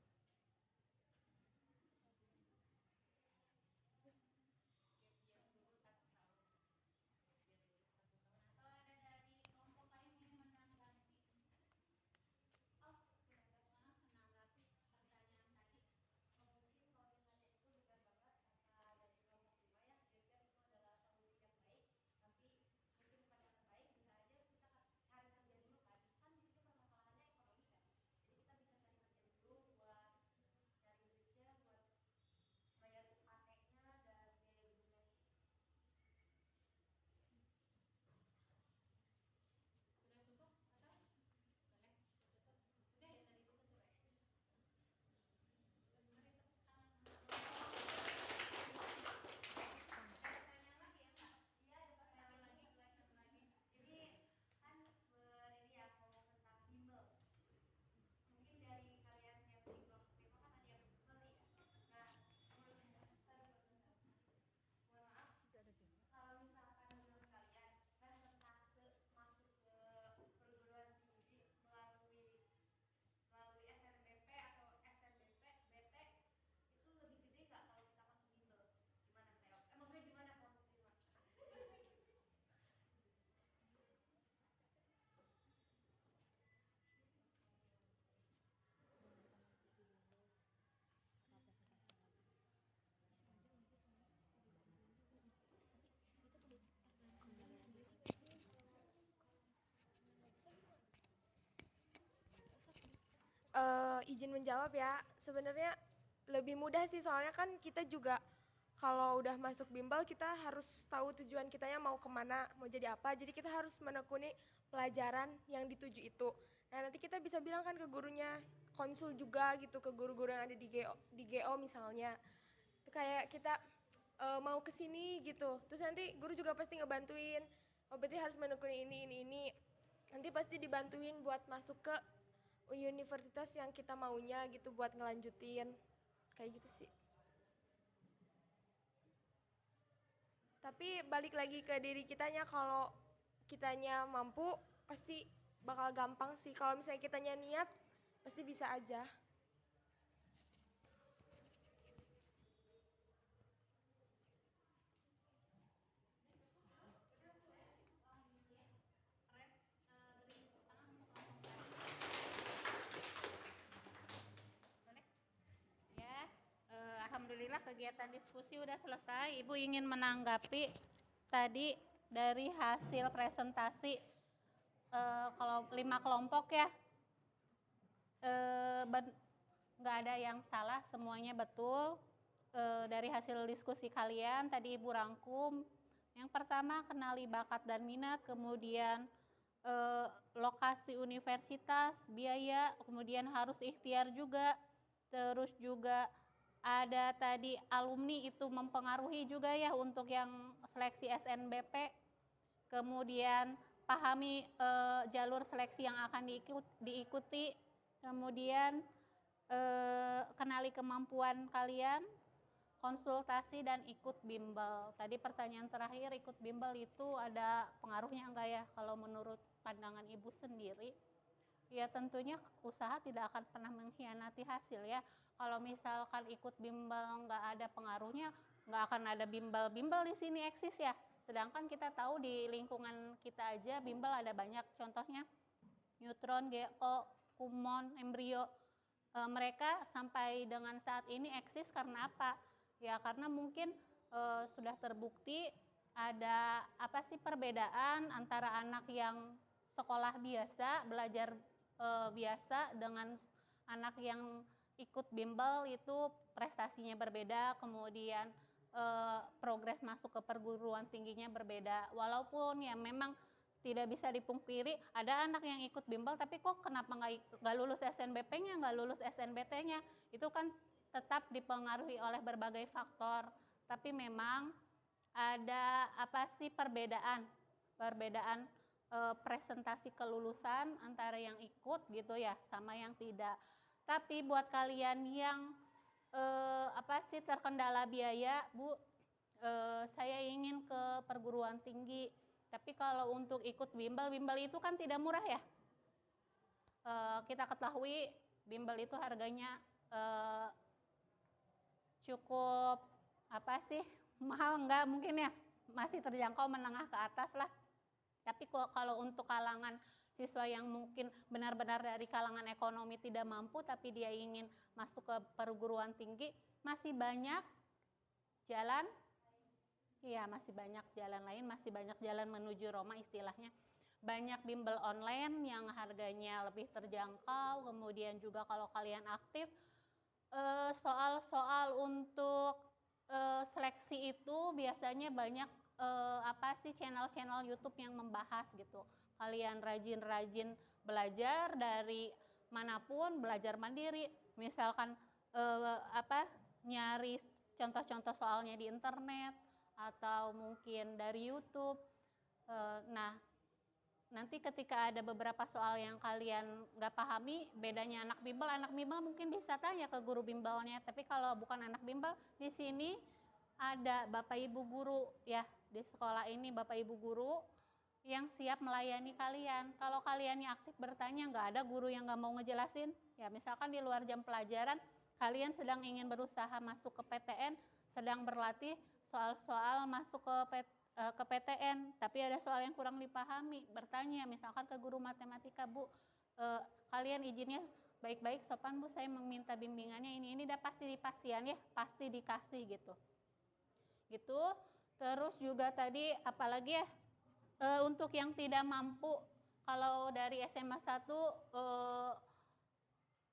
S7: Izin menjawab ya, sebenarnya lebih mudah sih soalnya kan kita juga kalau udah masuk bimbel kita harus tahu tujuan kitanya mau kemana, mau jadi apa, jadi kita harus menekuni pelajaran yang dituju itu. Nah nanti kita bisa bilang kan ke gurunya, konsul juga gitu ke guru-guru yang ada di GO misalnya. Itu kayak kita mau kesini gitu, terus nanti guru juga pasti ngebantuin, oh berarti harus menekuni ini. Nanti pasti dibantuin buat masuk ke universitas yang kita maunya gitu buat ngelanjutin, kayak gitu sih. Tapi balik lagi ke diri kitanya, kalau kitanya mampu pasti bakal gampang sih. Kalau misalnya kitanya niat pasti bisa aja.
S1: Alhamdulillah kegiatan diskusi udah selesai. Ibu ingin menanggapi tadi dari hasil presentasi kalau 5 kelompok ya, nggak ada yang salah, semuanya betul. Dari hasil diskusi kalian tadi Ibu rangkum. Yang pertama kenali bakat dan minat, kemudian lokasi universitas, biaya, kemudian harus ikhtiar juga. Terus juga ada tadi alumni itu mempengaruhi juga ya untuk yang seleksi SNBP. Kemudian pahami jalur seleksi yang akan diikuti. Kemudian kenali kemampuan kalian, konsultasi dan ikut bimbel. Tadi pertanyaan terakhir, ikut bimbel itu ada pengaruhnya enggak ya? Kalau menurut pandangan Ibu sendiri, ya tentunya usaha tidak akan pernah mengkhianati hasil ya. Kalau misalkan ikut bimbel nggak ada pengaruhnya, nggak akan ada bimbel-bimbel di sini eksis ya. Sedangkan kita tahu di lingkungan kita aja bimbel ada banyak, contohnya neutron, GO, kumon, embrio. Mereka sampai dengan saat ini eksis karena apa? Ya karena mungkin sudah terbukti ada apa sih perbedaan antara anak yang sekolah biasa, belajar biasa dengan anak yang ikut bimbel itu prestasinya berbeda, kemudian progres masuk ke perguruan tingginya berbeda. Walaupun ya memang tidak bisa dipungkiri ada anak yang ikut bimbel tapi kok kenapa nggak lulus SNBP-nya, nggak lulus SNBT-nya, itu kan tetap dipengaruhi oleh berbagai faktor. Tapi memang ada apa sih perbedaan presentasi kelulusan antara yang ikut gitu ya sama yang tidak. Tapi buat kalian yang apa sih terkendala biaya, Bu, saya ingin ke perguruan tinggi. Tapi kalau untuk ikut bimbel itu kan tidak murah ya. Kita ketahui bimbel itu harganya cukup apa sih mahal, enggak mungkin ya, masih terjangkau menengah ke atas lah. Tapi kalau untuk kalangan siswa yang mungkin benar-benar dari kalangan ekonomi tidak mampu tapi dia ingin masuk ke perguruan tinggi, masih banyak jalan, iya masih banyak jalan lain, masih banyak jalan menuju Roma istilahnya. Banyak bimbel online yang harganya lebih terjangkau, kemudian juga kalau kalian aktif, soal-soal untuk seleksi itu biasanya banyak apa sih channel-channel YouTube yang membahas gitu. Kalian rajin-rajin belajar dari manapun, belajar mandiri. Misalkan nyari contoh-contoh soalnya di internet atau mungkin dari YouTube. Nah, nanti ketika ada beberapa soal yang kalian nggak pahami, bedanya anak bimbel mungkin bisa tanya ke guru bimbelnya. Tapi kalau bukan anak bimbel, di sini ada Bapak Ibu guru ya, di sekolah ini Bapak Ibu guru yang siap melayani kalian. Kalau kaliannya aktif bertanya, nggak ada guru yang nggak mau ngejelasin. Ya misalkan di luar jam pelajaran, kalian sedang ingin berusaha masuk ke PTN, sedang berlatih soal-soal masuk ke PTN, tapi ada soal yang kurang dipahami, bertanya misalkan ke guru matematika, Bu, kalian izinnya baik-baik sopan Bu, saya meminta bimbingannya ini udah pasti dipastian ya, pasti dikasih gitu. Terus juga tadi apalagi ya, untuk yang tidak mampu, kalau dari SMA 1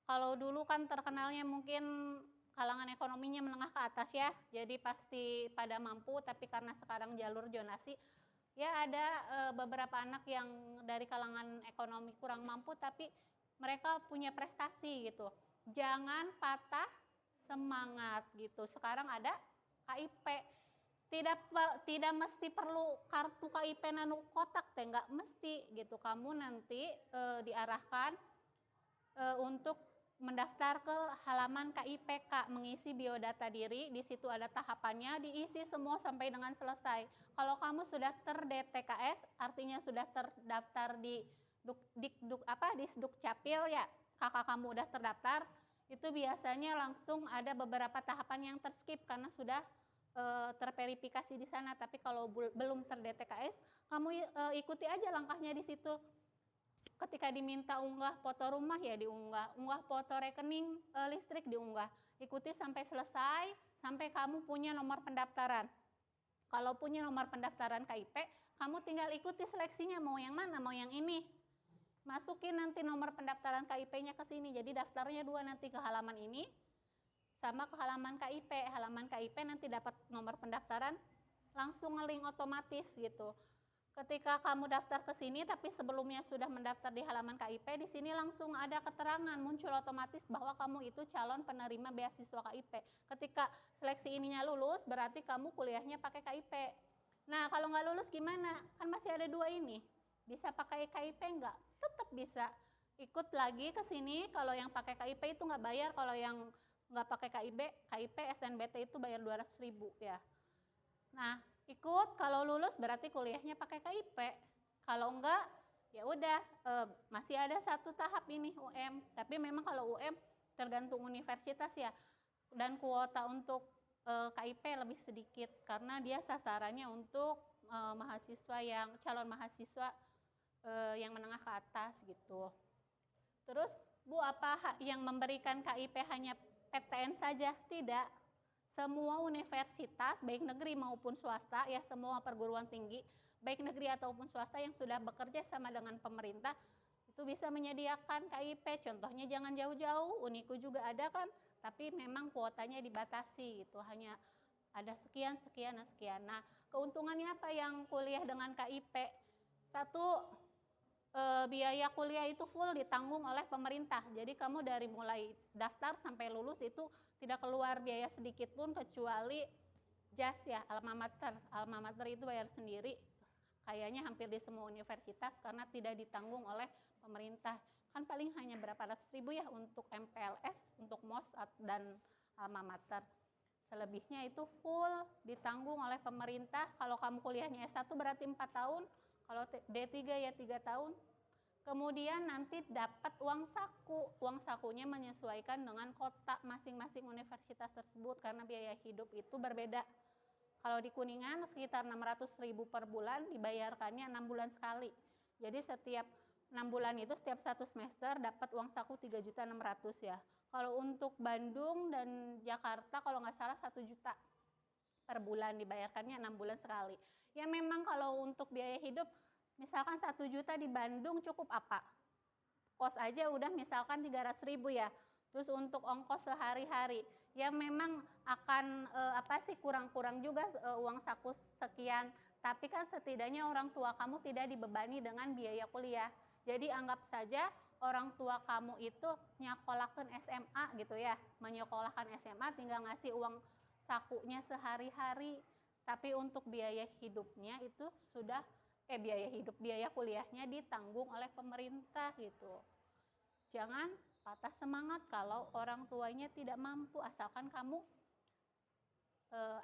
S1: kalau dulu kan terkenalnya mungkin kalangan ekonominya menengah ke atas ya, jadi pasti pada mampu, tapi karena sekarang jalur zonasi, ya ada beberapa anak yang dari kalangan ekonomi kurang mampu, tapi mereka punya prestasi gitu. Jangan patah semangat gitu. Sekarang ada KIP, tidak mesti perlu kartu KIP nanu kotak teh, nggak mesti gitu. Kamu nanti diarahkan untuk mendaftar ke halaman KIPK, mengisi biodata diri, di situ ada tahapannya, diisi semua sampai dengan selesai. Kalau kamu sudah ter-DTKS, artinya sudah terdaftar di Dukcapil ya, kakak kamu udah terdaftar, itu biasanya langsung ada beberapa tahapan yang terskip karena sudah terverifikasi di sana. Tapi kalau belum ter-DTKS, kamu ikuti aja langkahnya di situ. Ketika diminta unggah foto rumah ya diunggah, unggah foto rekening listrik diunggah, ikuti sampai selesai, sampai kamu punya nomor pendaftaran. Kalau punya nomor pendaftaran KIP, kamu tinggal ikuti seleksinya, mau yang mana, mau yang ini. Masukin nanti nomor pendaftaran KIP-nya ke sini. Jadi daftarnya 2 nanti ke halaman ini sama ke halaman KIP. Halaman KIP nanti dapat nomor pendaftaran, langsung nge-link otomatis gitu. Ketika kamu daftar ke sini tapi sebelumnya sudah mendaftar di halaman KIP, di sini langsung ada keterangan muncul otomatis bahwa kamu itu calon penerima beasiswa KIP. Ketika seleksi ininya lulus, berarti kamu kuliahnya pakai KIP. Nah, kalau nggak lulus gimana? Kan masih ada 2 ini. Bisa pakai KIP nggak? Tetap bisa. Ikut lagi ke sini, kalau yang pakai KIP itu nggak bayar, kalau yang nggak pakai KIP, SNBT itu bayar 200.000 ya. Nah, ikut, kalau lulus berarti kuliahnya pakai KIP. Kalau enggak, ya udah masih ada 1 tahap ini UM. Tapi memang kalau UM tergantung universitas ya. Dan kuota untuk KIP lebih sedikit karena dia sasarannya untuk mahasiswa yang calon mahasiswa yang menengah ke atas gitu. Terus Bu, apa yang memberikan KIP hanya PTN saja? Tidak. Semua universitas, baik negeri maupun swasta, ya semua perguruan tinggi, baik negeri ataupun swasta yang sudah bekerja sama dengan pemerintah, itu bisa menyediakan KIP. Contohnya jangan jauh-jauh, Uniku juga ada kan, tapi memang kuotanya dibatasi, itu hanya ada sekian. Nah, keuntungannya apa yang kuliah dengan KIP? 1, biaya kuliah itu full ditanggung oleh pemerintah. Jadi kamu dari mulai daftar sampai lulus itu tidak keluar biaya sedikit pun kecuali JAS ya, alma mater. Alma mater itu bayar sendiri. Kayaknya hampir di semua universitas karena tidak ditanggung oleh pemerintah. Kan paling hanya berapa ratus ribu ya untuk MPLS, untuk MOS dan alma mater. Selebihnya itu full ditanggung oleh pemerintah. Kalau kamu kuliahnya S1 berarti 4 tahun. Kalau D3 ya 3 tahun. Kemudian nanti dapat uang saku. Uang sakunya menyesuaikan dengan kota masing-masing universitas tersebut karena biaya hidup itu berbeda. Kalau di Kuningan sekitar 600.000 per bulan, dibayarkannya 6 bulan sekali. Jadi setiap 6 bulan itu setiap 1 semester dapat uang saku 3.600.000 ya. Kalau untuk Bandung dan Jakarta kalau nggak salah 1 juta per bulan, dibayarkannya 6 bulan sekali. Ya memang kalau untuk biaya hidup, misalkan 1 juta di Bandung cukup apa? Kos aja udah misalkan 300.000 ya. Terus untuk ongkos sehari-hari, ya memang akan kurang-kurang juga uang saku sekian. Tapi kan setidaknya orang tua kamu tidak dibebani dengan biaya kuliah. Jadi anggap saja orang tua kamu itu nyakolahkan SMA gitu ya. Menyekolahkan SMA tinggal ngasih uang sakunya sehari-hari. Tapi untuk biaya hidupnya itu sudah biaya kuliahnya ditanggung oleh pemerintah gitu. Jangan patah semangat kalau orang tuanya tidak mampu, asalkan kamu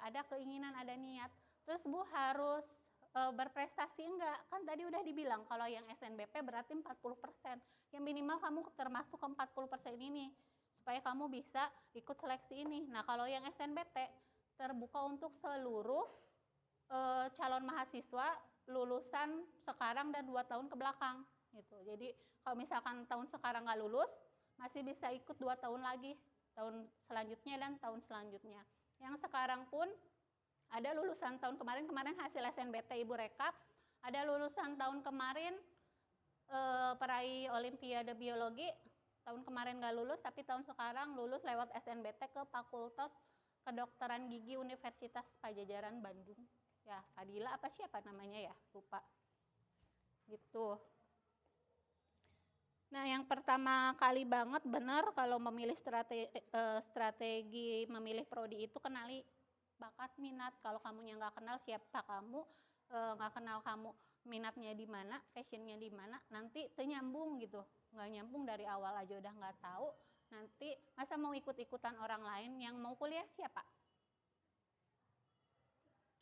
S1: ada keinginan, ada niat. Terus Bu harus berprestasi enggak? Kan tadi udah dibilang kalau yang SNBP berarti 40%. Yang minimal kamu termasuk ke 40% ini supaya kamu bisa ikut seleksi ini. Nah, kalau yang SNBT terbuka untuk seluruh calon mahasiswa lulusan sekarang dan 2 tahun ke belakang gitu. Jadi kalau misalkan tahun sekarang nggak lulus, masih bisa ikut 2 tahun lagi, tahun selanjutnya dan tahun selanjutnya. Yang sekarang pun ada lulusan tahun kemarin hasil SNBT Ibu rekap, ada lulusan tahun kemarin peraih Olimpiade Biologi, tahun kemarin nggak lulus, tapi tahun sekarang lulus lewat SNBT ke Fakultas Kedokteran Gigi Universitas Pajajaran Bandung. Ya, Fadila apa siapa namanya ya, lupa. Gitu. Nah, yang pertama kali banget benar kalau memilih strategi memilih prodi itu kenali bakat minat. Kalau kamunya nggak kenal siapa kamu, nggak kenal kamu minatnya di mana, fashionnya di mana, nanti nyambung gitu. Nggak nyambung dari awal aja udah nggak tahu, nanti masa mau ikut-ikutan orang lain yang mau kuliah siapa?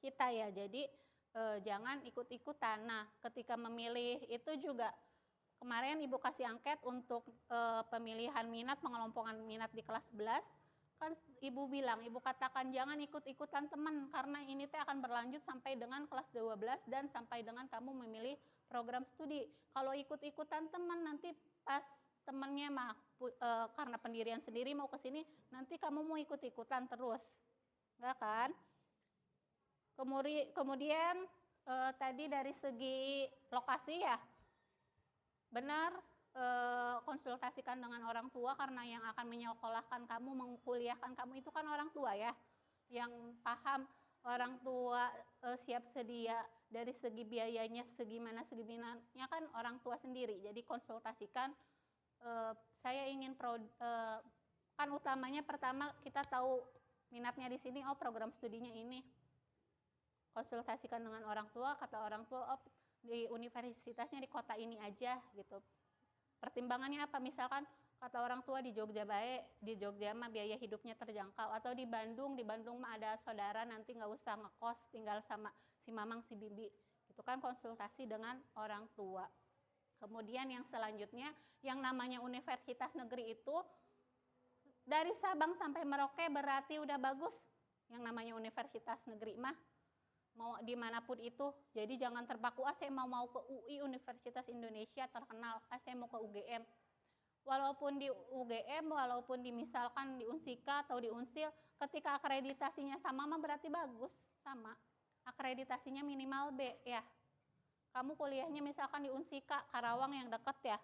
S1: Kita ya, jadi jangan ikut-ikutan. Nah, ketika memilih itu juga kemarin Ibu kasih angket untuk pemilihan minat, pengelompokan minat di kelas 11. Kan Ibu bilang, Ibu katakan jangan ikut-ikutan teman karena ini akan berlanjut sampai dengan kelas 12 dan sampai dengan kamu memilih program studi. Kalau ikut-ikutan teman nanti pas temannya karena pendirian sendiri mau ke sini, nanti kamu mau ikut-ikutan terus. Enggak kan? Kemudian tadi dari segi lokasi ya, benar, konsultasikan dengan orang tua karena yang akan menyekolahkan kamu, mengkuliahkan kamu itu kan orang tua ya, yang paham. Orang tua siap sedia dari segi biayanya segimana kan orang tua sendiri. Jadi konsultasikan, saya ingin kan utamanya pertama kita tahu minatnya di sini, oh program studinya ini. Konsultasikan dengan orang tua, kata orang tua, oh di universitasnya di kota ini aja gitu. Pertimbangannya apa? Misalkan kata orang tua di Jogja baik, di Jogja mah biaya hidupnya terjangkau, atau di Bandung mah ada saudara, nanti nggak usah ngekos, tinggal sama si mamang si bibi. Itu kan konsultasi dengan orang tua. Kemudian yang selanjutnya, yang namanya universitas negeri itu dari Sabang sampai Merauke berarti udah bagus. Yang namanya universitas negeri mah mau dimanapun itu, jadi jangan terpaku, saya mau ke UI, Universitas Indonesia terkenal, saya mau ke UGM. Walaupun di UGM, walaupun misalkan di Unsika atau di Unsil, ketika akreditasinya sama mah berarti bagus, sama. Akreditasinya minimal B ya. Kamu kuliahnya misalkan di Unsika, Karawang yang deket ya.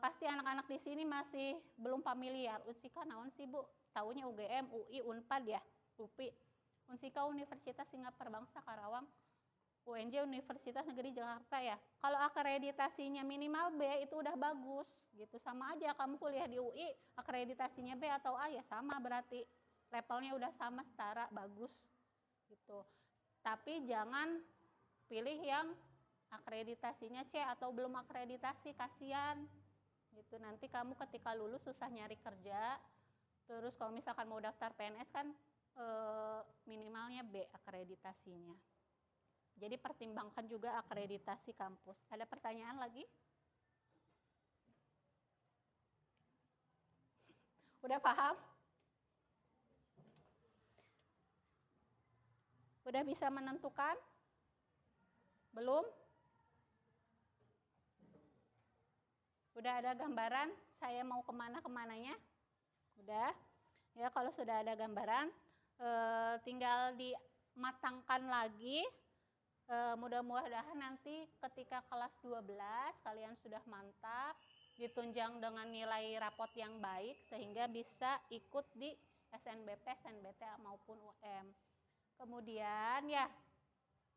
S1: Pasti anak-anak di sini masih belum familiar. Unsika naon sih Bu? Taunya UGM, UI, Unpad ya, UPI. Unsika Universitas Singapura Bangsa Karawang. UNJ Universitas Negeri Jakarta ya. Kalau akreditasinya minimal B itu udah bagus gitu. Sama aja kamu kuliah di UI, akreditasinya B atau A ya sama, berarti levelnya udah sama, setara, bagus gitu. Tapi jangan pilih yang akreditasinya C atau belum akreditasi, kasihan gitu. Nanti kamu ketika lulus susah nyari kerja. Terus kalau misalkan mau daftar PNS kan minimalnya B akreditasinya. Jadi pertimbangkan juga akreditasi kampus. Ada pertanyaan lagi? Udah paham? Udah bisa menentukan? Belum? Udah ada gambaran saya mau kemananya? Udah? Ya kalau sudah ada gambaran, tinggal dimatangkan lagi. Mudah-mudahan nanti ketika kelas 12 kalian sudah mantap, ditunjang dengan nilai rapot yang baik sehingga bisa ikut di SNBP, SNBT maupun UM. Kemudian ya,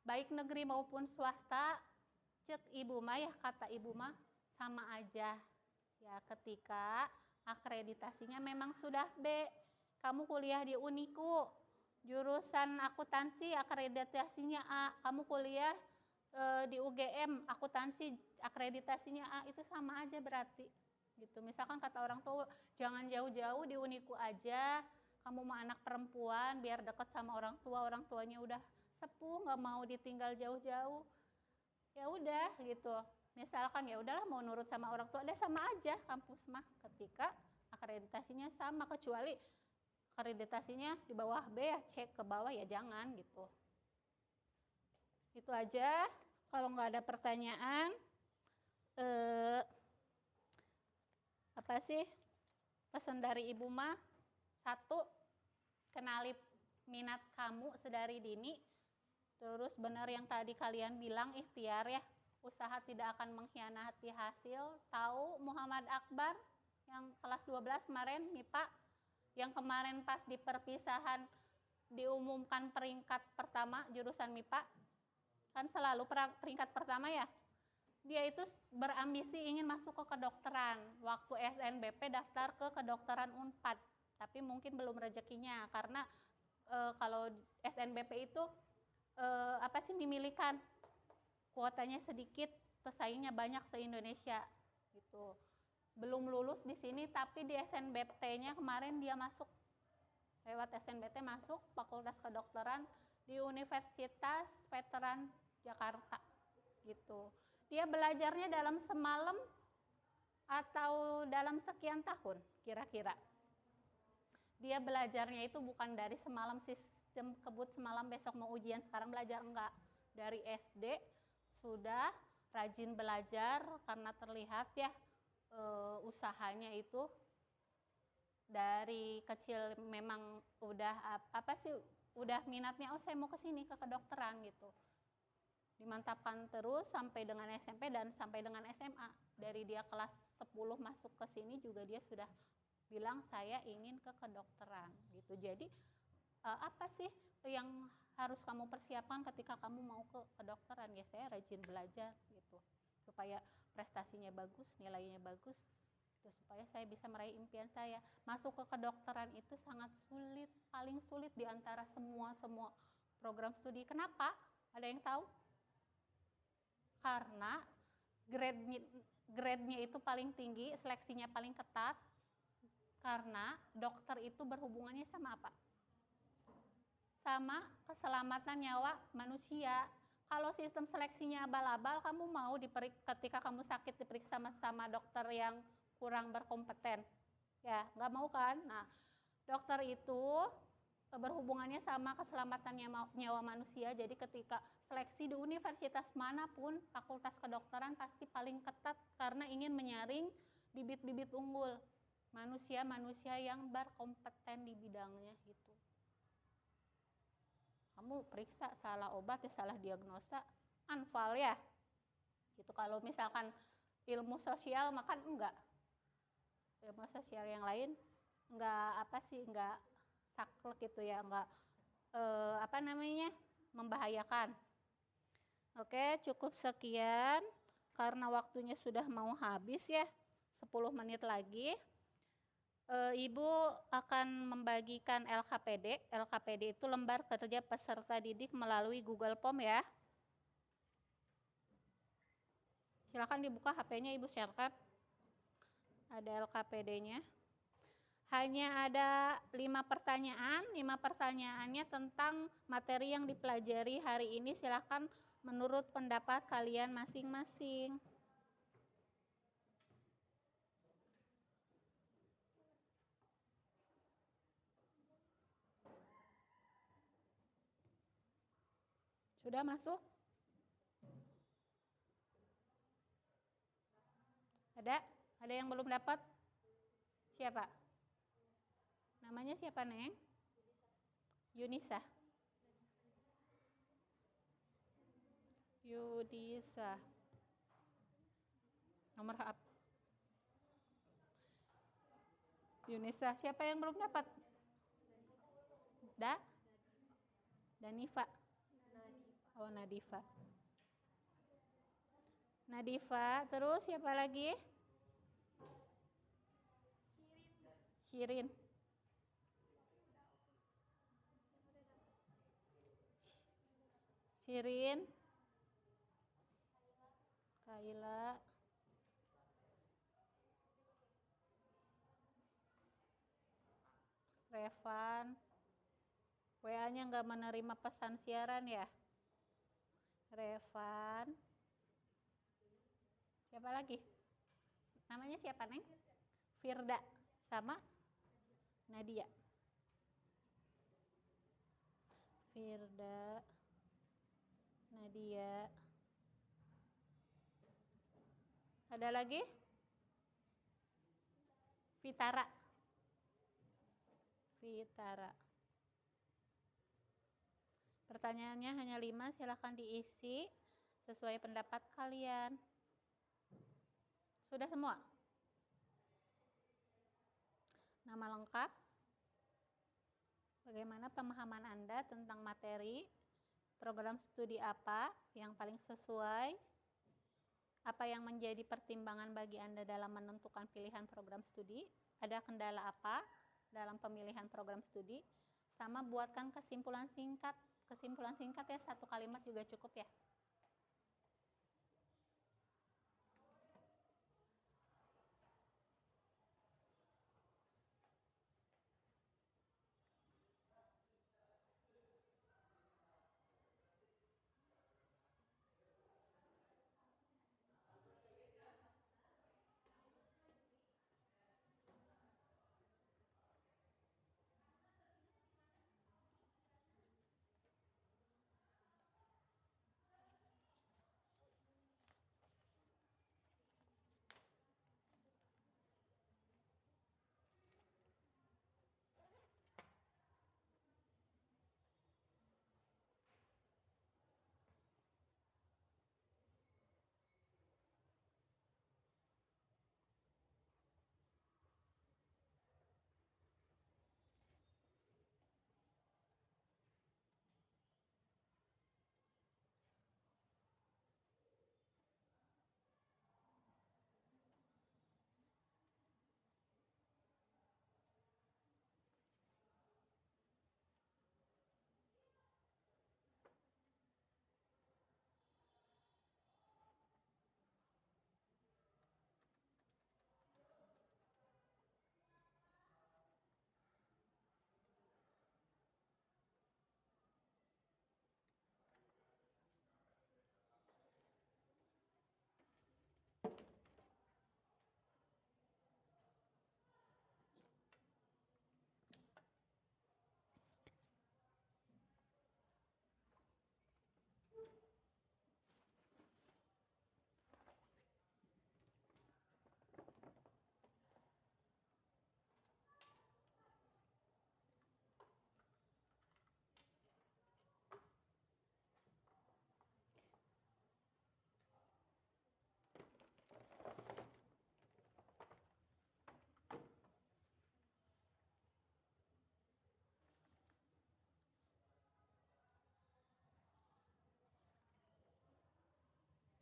S1: baik negeri maupun swasta, cek ibu mah ya, kata ibu mah sama aja. Ya ketika akreditasinya memang sudah B, kamu kuliah di Uniku, jurusan akuntansi akreditasinya A, kamu kuliah di UGM akuntansi akreditasinya A, itu sama aja berarti gitu. Misalkan kata orang tua jangan jauh-jauh, di Uniku aja, kamu mah anak perempuan biar dekat sama orang tuanya udah sepuh, nggak mau ditinggal jauh-jauh, ya udah gitu. Misalkan ya udahlah mau nurut sama orang tua, ada sama aja kampus mah ketika akreditasinya sama, kecuali akreditasinya di bawah B ya, cek ke bawah ya jangan gitu. Itu aja. Kalau nggak ada pertanyaan, apa sih pesan dari ibu mah? 1, kenali minat kamu sedari dini. Terus benar yang tadi kalian bilang, ikhtiar ya, usaha tidak akan mengkhianati hasil. Tahu Muhammad Akbar yang kelas 12 kemarin MIPA, yang kemarin pas di perpisahan diumumkan peringkat pertama jurusan MIPA, kan selalu peringkat pertama ya, dia itu berambisi ingin masuk ke kedokteran. Waktu SNBP daftar ke kedokteran Unpad, tapi mungkin belum rezekinya karena kalau SNBP itu memilikan kuotanya sedikit, pesaingnya banyak se-Indonesia gitu. Belum lulus di sini, tapi di SNBT-nya kemarin dia masuk, lewat SNBT masuk Fakultas Kedokteran di Universitas Veteran Jakarta gitu. Dia belajarnya dalam semalam atau dalam sekian tahun kira-kira. Dia belajarnya itu bukan dari semalam, sistem kebut semalam besok mau ujian sekarang belajar, enggak. Dari SD sudah rajin belajar karena terlihat ya usahanya itu dari kecil memang udah udah minatnya, oh saya mau ke sini ke kedokteran gitu. Dimantapkan terus sampai dengan SMP dan sampai dengan SMA. Dari dia kelas 10 masuk ke sini juga dia sudah bilang saya ingin ke kedokteran gitu. Jadi apa sih yang harus kamu persiapkan ketika kamu mau ke kedokteran? Ya saya rajin belajar gitu. Supaya prestasinya bagus, nilainya bagus. Supaya saya bisa meraih impian saya. Masuk ke kedokteran itu sangat sulit, paling sulit di antara semua program studi. Kenapa? Ada yang tahu? Karena grade-nya itu paling tinggi, seleksinya paling ketat. Karena dokter itu berhubungannya sama apa? Sama keselamatan nyawa manusia. Kalau sistem seleksinya abal-abal, kamu mau ketika kamu sakit diperiksa sama dokter yang kurang berkompeten, ya nggak mau kan? Nah, dokter itu berhubungannya sama keselamatan nyawa manusia. Jadi ketika seleksi di universitas manapun, fakultas kedokteran pasti paling ketat karena ingin menyaring bibit-bibit unggul, manusia-manusia yang berkompeten di bidangnya gitu. Kamu periksa salah obat ya salah diagnosa, anfal ya. Gitu. Kalau misalkan ilmu sosial makan enggak. Ilmu sosial yang lain enggak enggak saklek gitu ya, enggak membahayakan. Oke, cukup sekian karena waktunya sudah mau habis ya, 10 menit lagi. Ibu akan membagikan LKPD. LKPD itu lembar kerja peserta didik melalui Google Form ya. Silakan dibuka HP-nya, Ibu sharekan. Ada LKPD-nya. Hanya ada 5 pertanyaan. 5 pertanyaannya tentang materi yang dipelajari hari ini. Silakan menurut pendapat kalian masing-masing. Sudah masuk? Ada? Ada yang belum dapat? Siapa? Namanya siapa, Neng? Yunisa. Yudisa. Nomor apa? Yunisa. Siapa yang belum dapat? Danifa. Oh, Nadifa. Nadifa. Terus siapa lagi? Shirin. Shirin. Kaila. Revan. WA-nya nggak menerima pesan siaran ya? Revan. Siapa lagi? Namanya siapa, Neng? Firda sama Nadia. Firda, Nadia. Ada lagi? Vitara. Vitara. Pertanyaannya hanya 5, silakan diisi sesuai pendapat kalian. Sudah semua? Nama lengkap, bagaimana pemahaman Anda tentang materi, program studi apa yang paling sesuai, apa yang menjadi pertimbangan bagi Anda dalam menentukan pilihan program studi, ada kendala apa dalam pemilihan program studi, sama buatkan kesimpulan singkat. Kesimpulan singkat ya, 1 kalimat juga cukup ya.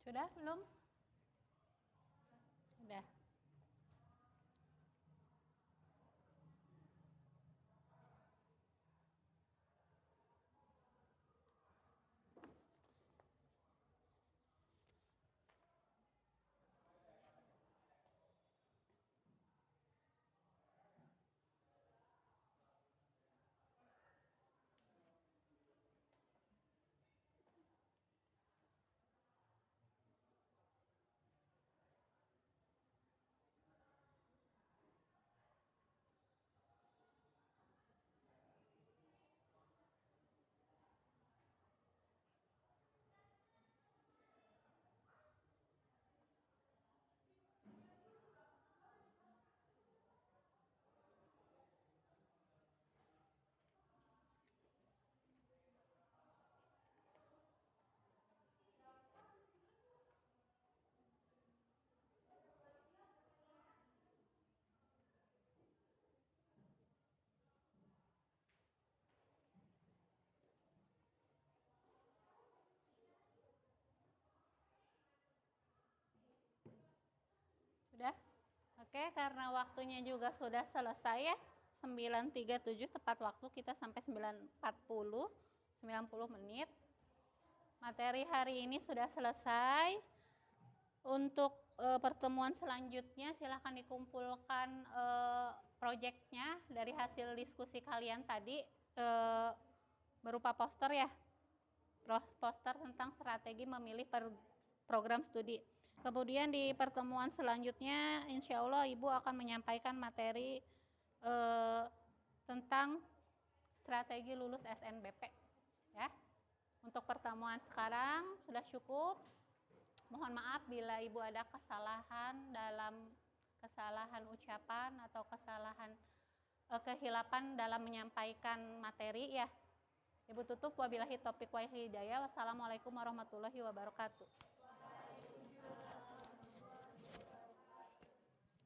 S1: Sudah belum? Sudah. Sudah? Oke, karena waktunya juga sudah selesai ya. 9.37 tepat waktu, kita sampai 9.40, 90 menit. Materi hari ini sudah selesai. Untuk pertemuan selanjutnya silahkan dikumpulkan proyeknya dari hasil diskusi kalian tadi berupa poster ya. Poster tentang strategi memilih program studi. Kemudian di pertemuan selanjutnya insya Allah Ibu akan menyampaikan materi tentang strategi lulus SNBP ya. Untuk pertemuan sekarang sudah cukup. Mohon maaf bila Ibu ada kesalahan ucapan atau kehilapan dalam menyampaikan materi ya. Ibu tutup wabillahi taufiq wal hidayah. Wassalamualaikum warahmatullahi wabarakatuh.